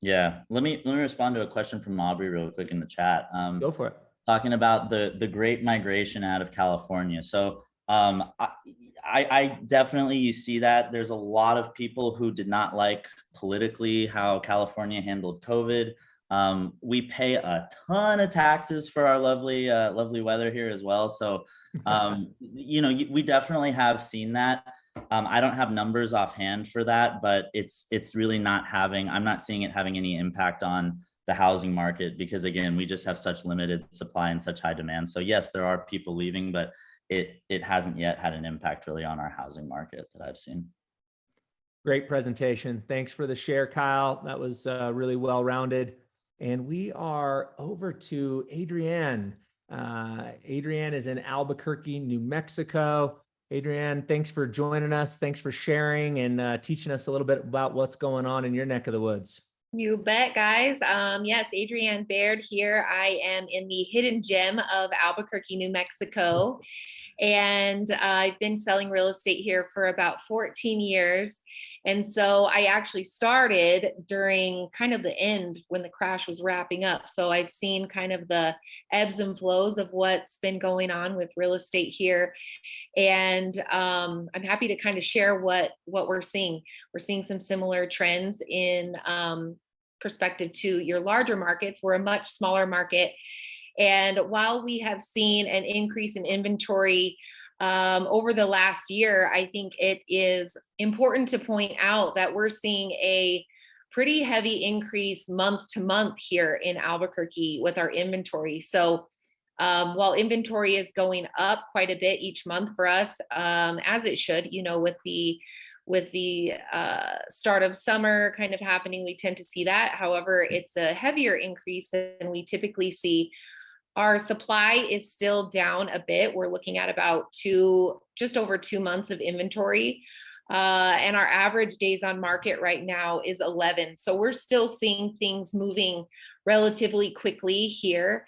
Yeah, let me respond to a question from Aubrey real quick in the chat. Go for it. Talking about the great migration out of California. So I definitely see that. There's a lot of people who did not like politically how California handled COVID. We pay a ton of taxes for our lovely weather here as well. So, you know, we definitely have seen that. I don't have numbers offhand for that, but it's really not I'm not seeing it having any impact on the housing market, because again, we just have such limited supply and such high demand. So yes, there are people leaving, but it hasn't yet had an impact really on our housing market that I've seen. Great presentation. Thanks for the share, Kyle. That was really well-rounded. And we are over to Adrienne. Adrienne is in Albuquerque, New Mexico. Adrienne, thanks for joining us. Thanks for sharing and teaching us a little bit about what's going on in your neck of the woods. You bet, guys. Yes, Adrienne Baird here. I am in the hidden gem of Albuquerque, New Mexico. And I've been selling real estate here for about 14 years. And so I actually started during kind of the end when the crash was wrapping up. So I've seen kind of the ebbs and flows of what's been going on with real estate here. And I'm happy to kind of share what we're seeing. We're seeing some similar trends in perspective to your larger markets. We're a much smaller market. And while we have seen an increase in inventory over the last year, I think it is important to point out that we're seeing a pretty heavy increase month to month here in Albuquerque with our inventory. So while inventory is going up quite a bit each month for us, as it should, you know, with the start of summer kind of happening, we tend to see that. However, it's a heavier increase than we typically see. Our supply is still down a bit. We're looking at about just over 2 months of inventory. And our average days on market right now is 11. So we're still seeing things moving relatively quickly here.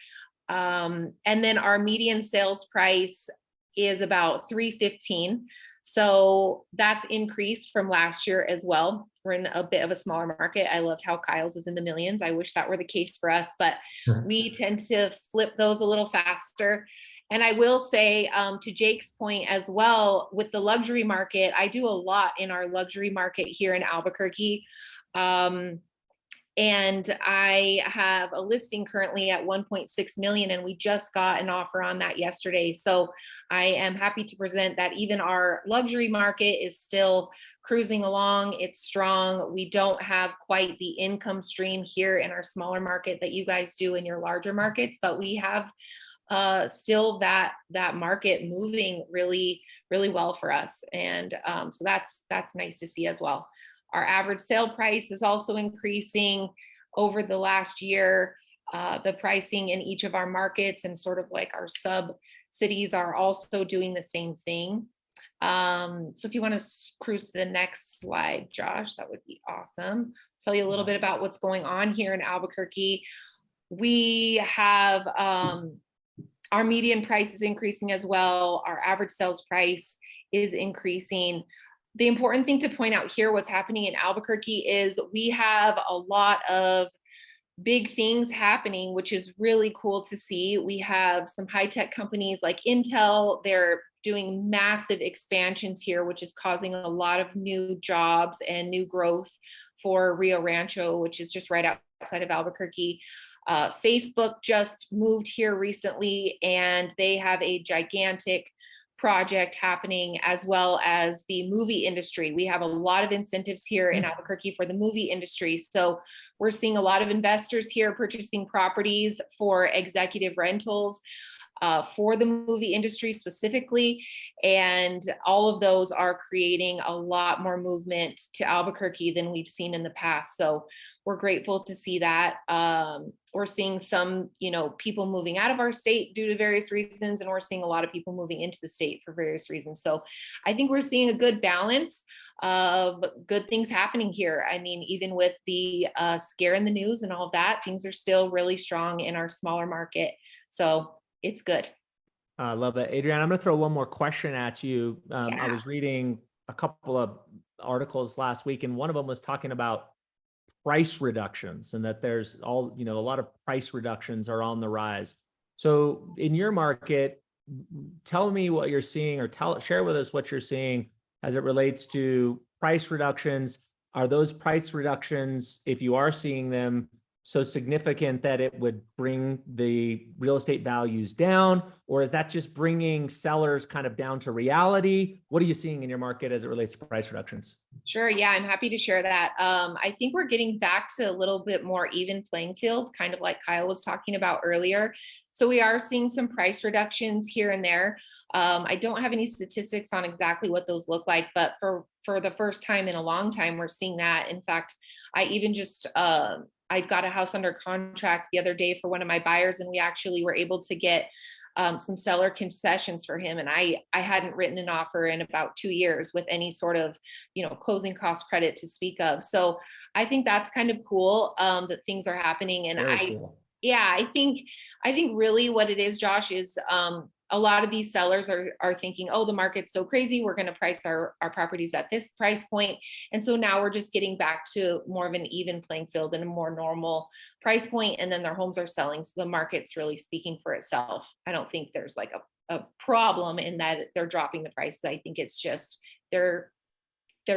And then our median sales price is about $315. So that's increased from last year as well. We're in a bit of a smaller market. I loved how Kyle's is in the millions. I wish that were the case for us, but we tend to flip those a little faster. And I will say, to Jake's point as well, with the luxury market, I do a lot in our luxury market here in Albuquerque. And I have a listing currently at 1.6 million, and we just got an offer on that yesterday. So I am happy to present that even our luxury market is still cruising along. It's strong. We don't have quite the income stream here in our smaller market that you guys do in your larger markets, but we have still that market moving really, really well for us. And so that's nice to see as well. Our average sale price is also increasing over the last year. the pricing in each of our markets, and sort of like our sub cities are also doing the same thing. So if you want to cruise to the next slide, Josh, that would be awesome. Tell you a little bit about what's going on here in Albuquerque. We have our median price is increasing as well. Our average sales price is increasing. The important thing to point out here, what's happening in Albuquerque, is we have a lot of big things happening, which is really cool to see. We have some high-tech companies like Intel. They're doing massive expansions here, which is causing a lot of new jobs and new growth for Rio Rancho, which is just right outside of Albuquerque. Facebook just moved here recently, and they have a gigantic project happening, as well as the movie industry. We have a lot of incentives here in Albuquerque for the movie industry. So we're seeing a lot of investors here purchasing properties for executive rentals for the movie industry specifically. And all of those are creating a lot more movement to Albuquerque than we've seen in the past. So we're grateful to see that. We're seeing some, people moving out of our state due to various reasons, and we're seeing a lot of people moving into the state for various reasons. So I think we're seeing a good balance of good things happening here. I mean, even with the scare in the news and all of that, things are still really strong in our smaller market. So it's good. I love that. Adrienne, I'm going to throw one more question at you. I Yeah. was reading a couple of articles last week, and one of them was talking about price reductions, and that there's a lot of price reductions are on the rise. So in your market, tell me what you're seeing, or share with us what you're seeing as it relates to price reductions. Are those price reductions, if you are seeing them, so significant that it would bring the real estate values down, or is that just bringing sellers kind of down to reality? What are you seeing in your market as it relates to price reductions? Sure. Yeah, I'm happy to share that. I think we're getting back to a little bit more even playing field, kind of like Kyle was talking about earlier. So we are seeing some price reductions here and there. I don't have any statistics on exactly what those look like, but for the first time in a long time, we're seeing that. In fact, I even just I got a house under contract the other day for one of my buyers, and we actually were able to get some seller concessions for him. And I hadn't written an offer in about 2 years with any sort of, closing cost credit to speak of. So I think that's kind of cool that things are happening. And Cool. Yeah, I think really what it is, Josh, is a lot of these sellers are thinking, oh, the market's so crazy, we're going to price our properties at this price point. And so now we're just getting back to more of an even playing field and a more normal price point. And then their homes are selling. So the market's really speaking for itself. I don't think there's like a problem in that they're dropping the prices. I think it's just they're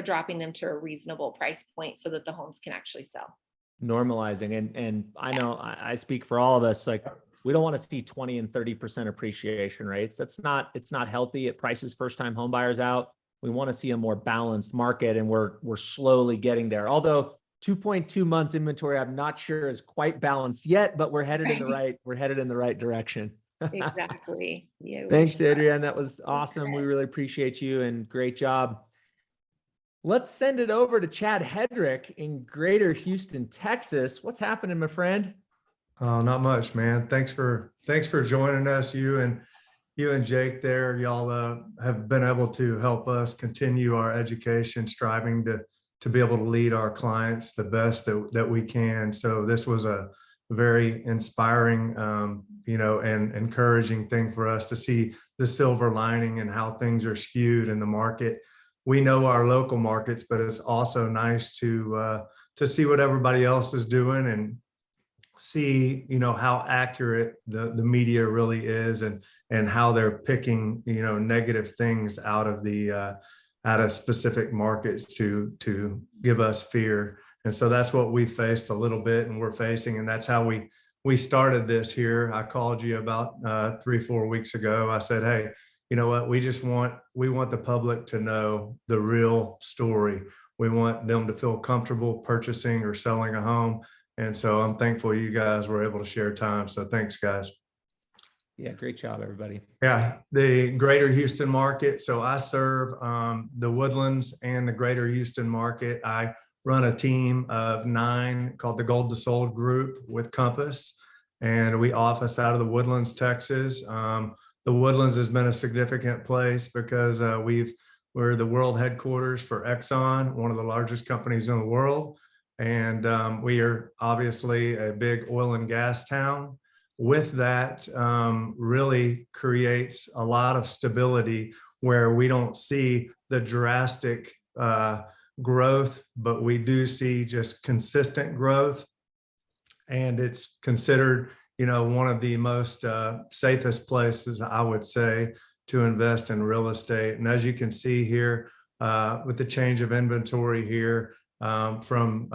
dropping them to a reasonable price point so that the homes can actually sell. Normalizing. And I know I speak for all of us, like, we don't want to see 20 and 30% appreciation rates. It's not healthy. It prices first-time home buyers out. We want to see a more balanced market, and we're slowly getting there. Although 2.2 months inventory, I'm not sure is quite balanced yet, but we're headed in the right direction. Exactly. Yeah. Thanks, Adrienne. That was awesome. We really appreciate you, and great job. Let's send it over to Chad Hedrick in Greater Houston, Texas. What's happening, my friend? Oh, not much, man. Thanks for joining us. You and Jake there, y'all have been able to help us continue our education, striving to be able to lead our clients the best that we can. So this was a very inspiring, and encouraging thing for us to see the silver lining and how things are skewed in the market. We know our local markets, but it's also nice to see what everybody else is doing and see, how accurate the media really is, and how they're picking, negative things out of specific markets to give us fear. And so that's what we faced a little bit, and we're facing, and that's how we started this here. I called you about 3-4 weeks ago. I said, hey, you know what? We want the public to know the real story. We want them to feel comfortable purchasing or selling a home. And so I'm thankful you guys were able to share time. So thanks, guys. Yeah, great job, everybody. Yeah, the Greater Houston market. So I serve the Woodlands and the Greater Houston market. I run a team of 9 called the Gold to Sold Group with Compass. and we office out of the Woodlands, Texas. The Woodlands has been a significant place because we're the world headquarters for Exxon, one of the largest companies in the world. And we are obviously a big oil and gas town. With that, really creates a lot of stability where we don't see the drastic growth, but we do see just consistent growth. And it's considered, one of the most safest places, I would say, to invest in real estate. And as you can see here, with the change of inventory here, from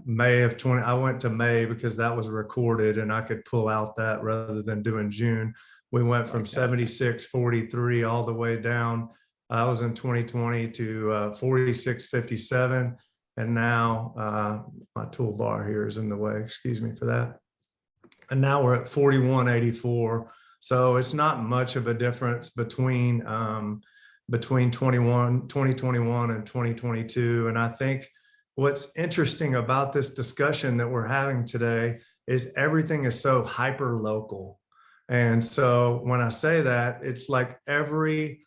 May of 20, I went to May because that was recorded and I could pull out that rather than doing June. We went from 76.43 all the way down. I was in 2020 to 46.57. And now my toolbar here is in the way, excuse me for that. And now we're at 41.84. So it's not much of a difference between 2021 and 2022. And I think what's interesting about this discussion that we're having today is everything is so hyper local. And so when I say that, it's like every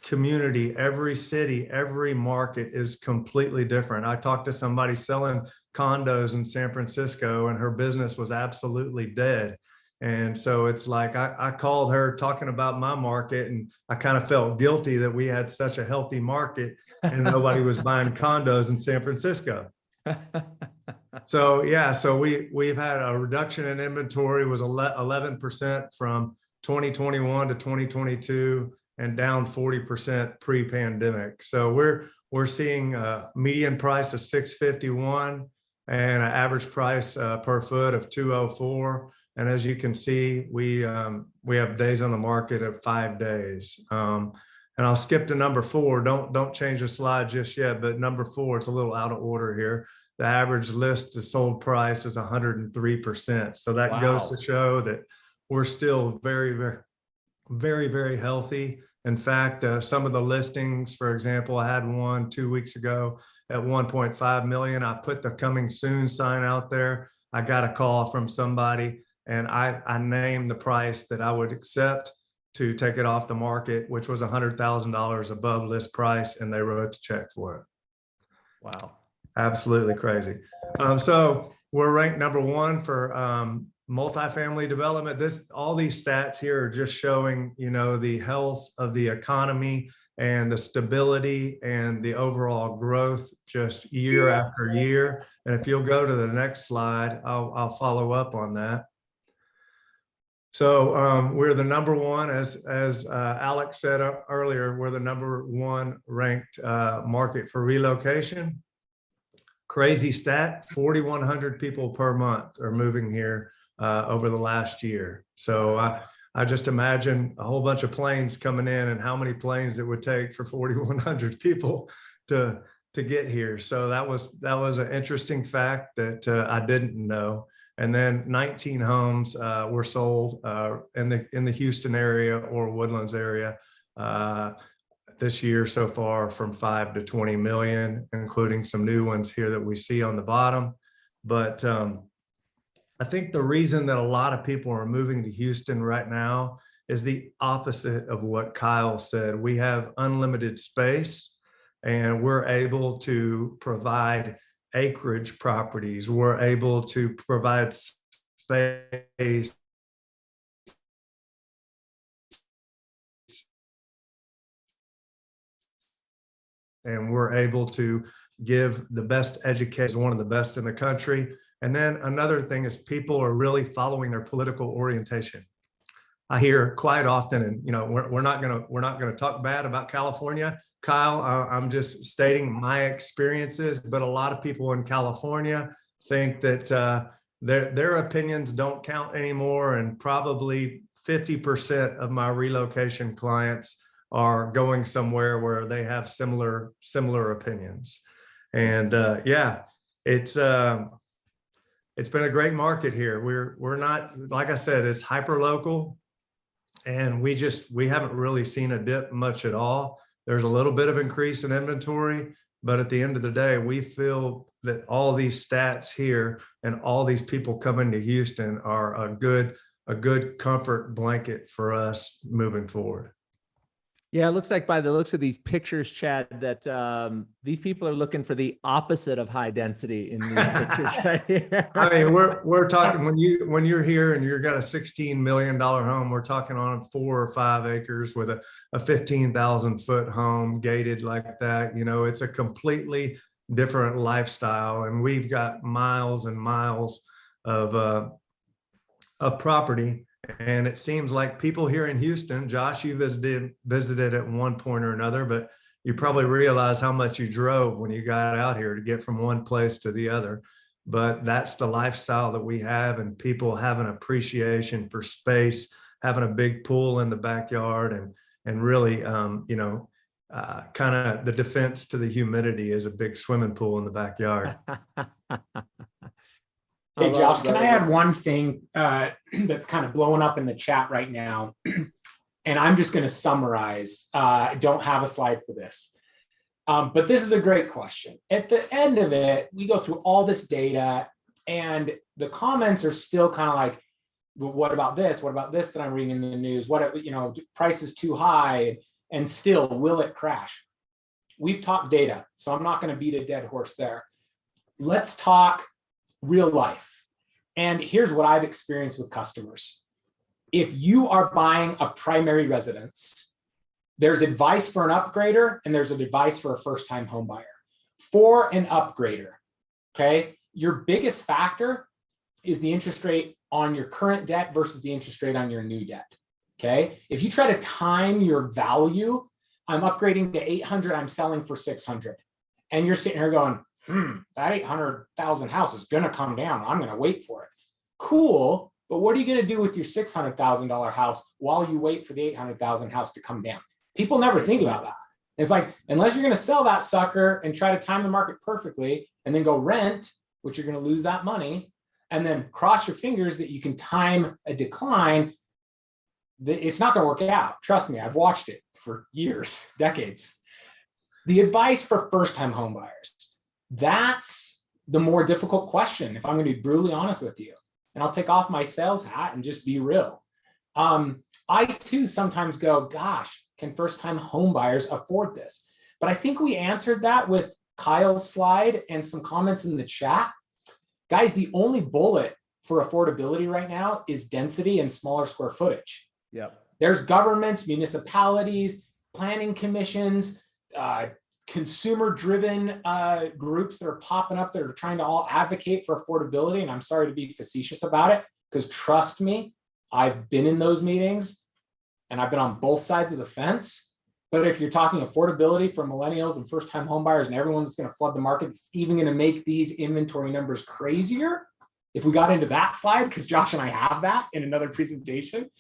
community, every city, every market is completely different. I talked to somebody selling condos in San Francisco and her business was absolutely dead. And so it's like, I called her talking about my market and I kind of felt guilty that we had such a healthy market and nobody was buying condos in San Francisco. So yeah, so we've had a reduction in inventory, was 11% from 2021 to 2022 and down 40% pre-pandemic. So we're seeing a median price of 651 and an average price per foot of 204. And as you can see, we have days on the market of 5 days. And I'll skip to number 4. Don't change the slide just yet, but number 4, it's a little out of order here. The average list to sold price is 103%. So that goes to show that we're still very, very, very, very healthy. In fact, some of the listings, for example, I had one 2 weeks ago at 1.5 million. I put the coming soon sign out there. I got a call from somebody and I named the price that I would accept to take it off the market, which was $100,000 above list price, and they wrote the check for it. Wow. Absolutely crazy. So we're ranked number 1 for multifamily development. All these stats here are just showing, the health of the economy and the stability and the overall growth just year after year. And if you'll go to the next slide, I'll follow up on that. So we're the number 1, as Alex said earlier, we're the number 1 ranked market for relocation. Crazy stat, 4,100 people per month are moving here over the last year. So I just imagine a whole bunch of planes coming in and how many planes it would take for 4,100 people to get here. So that was an interesting fact that I didn't know. And then 19 homes were sold in the Houston area or Woodlands area this year so far, from 5 to 20 million, including some new ones here that we see on the bottom. But I think the reason that a lot of people are moving to Houston right now is the opposite of what Kyle said. We have unlimited space and we're able to provide acreage properties. We're able to provide space and we're able to give the best education, one of the best in the country. And then another thing is people are really following their political orientation. I hear quite often, and we're not gonna talk bad about California. Kyle, I'm just stating my experiences, but a lot of people in California think that their opinions don't count anymore, and probably 50% of my relocation clients are going somewhere where they have similar opinions. And yeah, it's been a great market here. We're not, like I said, it's hyper local, and we haven't really seen a dip much at all. There's a little bit of increase in inventory, But at the end of the day, we feel that all these stats here and all these people coming to Houston are a good comfort blanket for us moving forward. Yeah, it looks like by the looks of these pictures, Chad, that these people are looking for the opposite of high density in these pictures right here. I mean, we're talking when you're here and you've got a $16 million home, we're talking on 4 or 5 acres with a 15,000 foot home gated like that. You know, it's a completely different lifestyle, and we've got miles and miles of property. And it seems like people here in Houston, Josh, you visited at one point or another, but you probably realize how much you drove when you got out here to get from one place to the other. But that's the lifestyle that we have, and people have an appreciation for space, having a big pool in the backyard, and really, you know, kind of the defense to the humidity is a big swimming pool in the backyard. Hey, Josh, can I add one thing that's kind of blowing up in the chat right now? And I'm just going to summarize. I don't have a slide for this. But this is a great question. At the end of it, we go through all this data, and the comments are still kind of like, well, what about this? What about this that I'm reading in the news? What, you know, price is too high, and still, will it crash? We've talked data, so I'm not going to beat a dead horse there. Let's talk real life. And here's what I've experienced with customers. If you are buying a primary residence, there's advice for an upgrader and there's an advice for a first-time home buyer. For an upgrader, okay, your biggest factor is the interest rate on your current debt versus the interest rate on your new debt, okay? If you try to time your value, I'm upgrading to 800, I'm selling for 600. And you're sitting here going, that 800,000 house is going to come down. I'm going to wait for it. Cool. But what are you going to do with your $600,000 house while you wait for the 800,000 house to come down? People never think about that. It's like, unless you're going to sell that sucker and try to time the market perfectly and then go rent, which you're going to lose that money, and then cross your fingers that you can time a decline, it's not going to work out. Trust me, I've watched it for years, decades. The advice for first-time home buyers. That's the more difficult question, if I'm going to be brutally honest with you. And I'll take off my sales hat and just be real. I too sometimes go, gosh, can first-time home buyers afford this? But I think we answered that with Kyle's slide and some comments in the chat. Guys, the only bullet for affordability right now is density and smaller square footage. Yep. There's governments, municipalities, planning commissions, consumer-driven groups that are popping up that are trying to all advocate for affordability. And I'm sorry to be facetious about it, because trust me, I've been in those meetings and I've been on both sides of the fence. But if you're talking affordability for millennials and first-time home buyers and everyone that's going to flood the market, it's even going to make these inventory numbers crazier. If we got into that slide, because Josh and I have that in another presentation,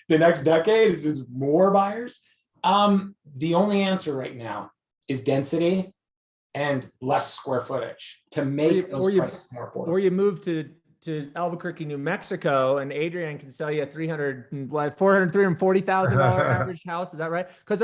the next decade is more buyers. The only answer right now is density and less square footage to make those prices more affordable. Or you move to Albuquerque, New Mexico, and Adrian can sell you a $340,000 average house. Is that right? Because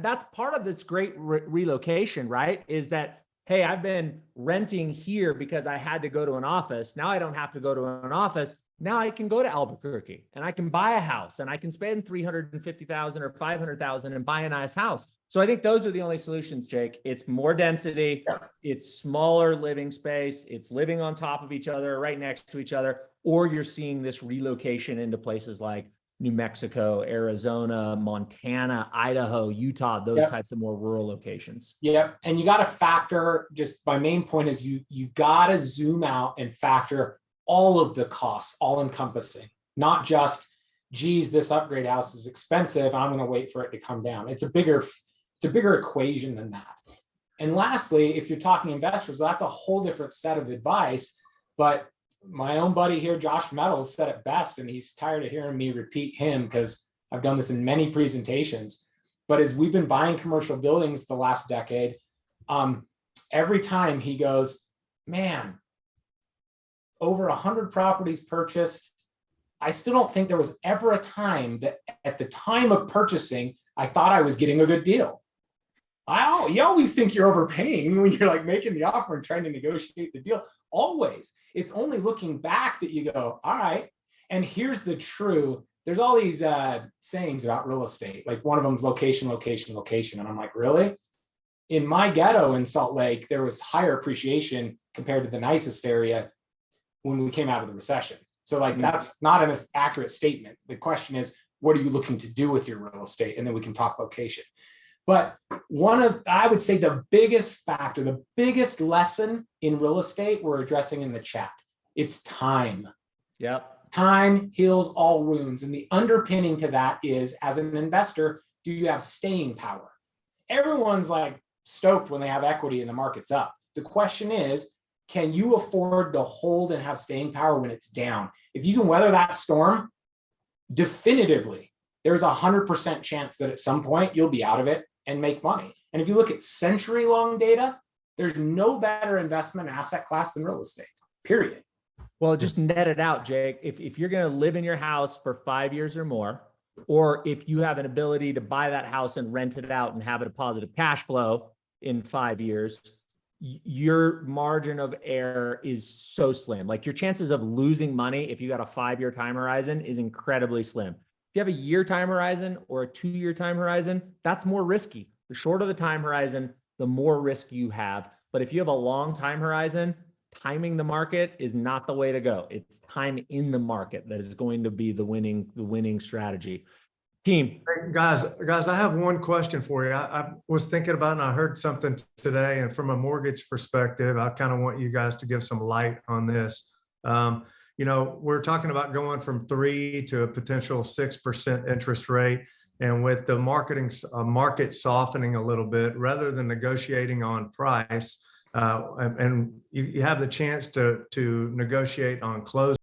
that's part of this great relocation, right? Is that, hey, I've been renting here because I had to go to an office. Now I don't have to go to an office. Now I can go to Albuquerque and I can buy a house and I can spend $350,000 or $500,000 and buy a nice house. So I think those are the only solutions, Jake. It's more density, it's smaller living space, it's living on top of each other, right next to each other, or you're seeing this relocation into places like New Mexico, Arizona, Montana, Idaho, Utah, those types of more rural locations. Yeah, and you got to factor, just my main point is you got to zoom out and factor all of the costs, all encompassing, not just, geez, this upgrade house is expensive, I'm going to wait for it to come down. It's a bigger equation than that. And lastly, if you're talking investors, that's a whole different set of advice. But my own buddy here, Josh Mettle, said it best, and he's tired of hearing me repeat him because I've done this in many presentations. But as we've been buying commercial buildings the last decade, every time he goes, man, over 100 properties purchased. I still don't think there was ever a time that at the time of purchasing, I thought I was getting a good deal. You always think you're overpaying when you're like making the offer and trying to negotiate the deal. Always. It's only looking back that you go, all right. And here's the true. There's all these sayings about real estate. Like one of them is location, location, location. And I'm like, really? In my ghetto in Salt Lake, there was higher appreciation compared to the nicest area when we came out of the recession. So like, that's not an accurate statement. The question is, what are you looking to do with your real estate? And then we can talk location. But I would say the biggest factor, the biggest lesson in real estate we're addressing in the chat, it's time. Yep. Time heals all wounds. And the underpinning to that is, as an investor, do you have staying power? Everyone's like stoked when they have equity and the market's up. The question is, can you afford to hold and have staying power when it's down? If you can weather that storm, definitively, there's 100% chance that at some point you'll be out of it and make money. And if you look at century-long data, there's no better investment asset class than real estate, period. Well, just net it out, Jake. If you're going to live in your house for 5 years or more, or if you have an ability to buy that house and rent it out and have it a positive cash flow in 5 years, your margin of error is so slim. Like your chances of losing money if you got a 5-year time horizon is incredibly slim. If you have a year time horizon or a 2-year time horizon, that's more risky. The shorter the time horizon, the more risk you have. But if you have a long time horizon, timing the market is not the way to go. It's time in the market that is going to be the winning strategy. Team. Guys, I have one question for you. I was thinking about, and I heard something today, and from a mortgage perspective, I kind of want you guys to give some light on this. We're talking about going from 3 to a potential 6% interest rate. And with the market softening a little bit, rather than negotiating on price, and you have the chance to negotiate on close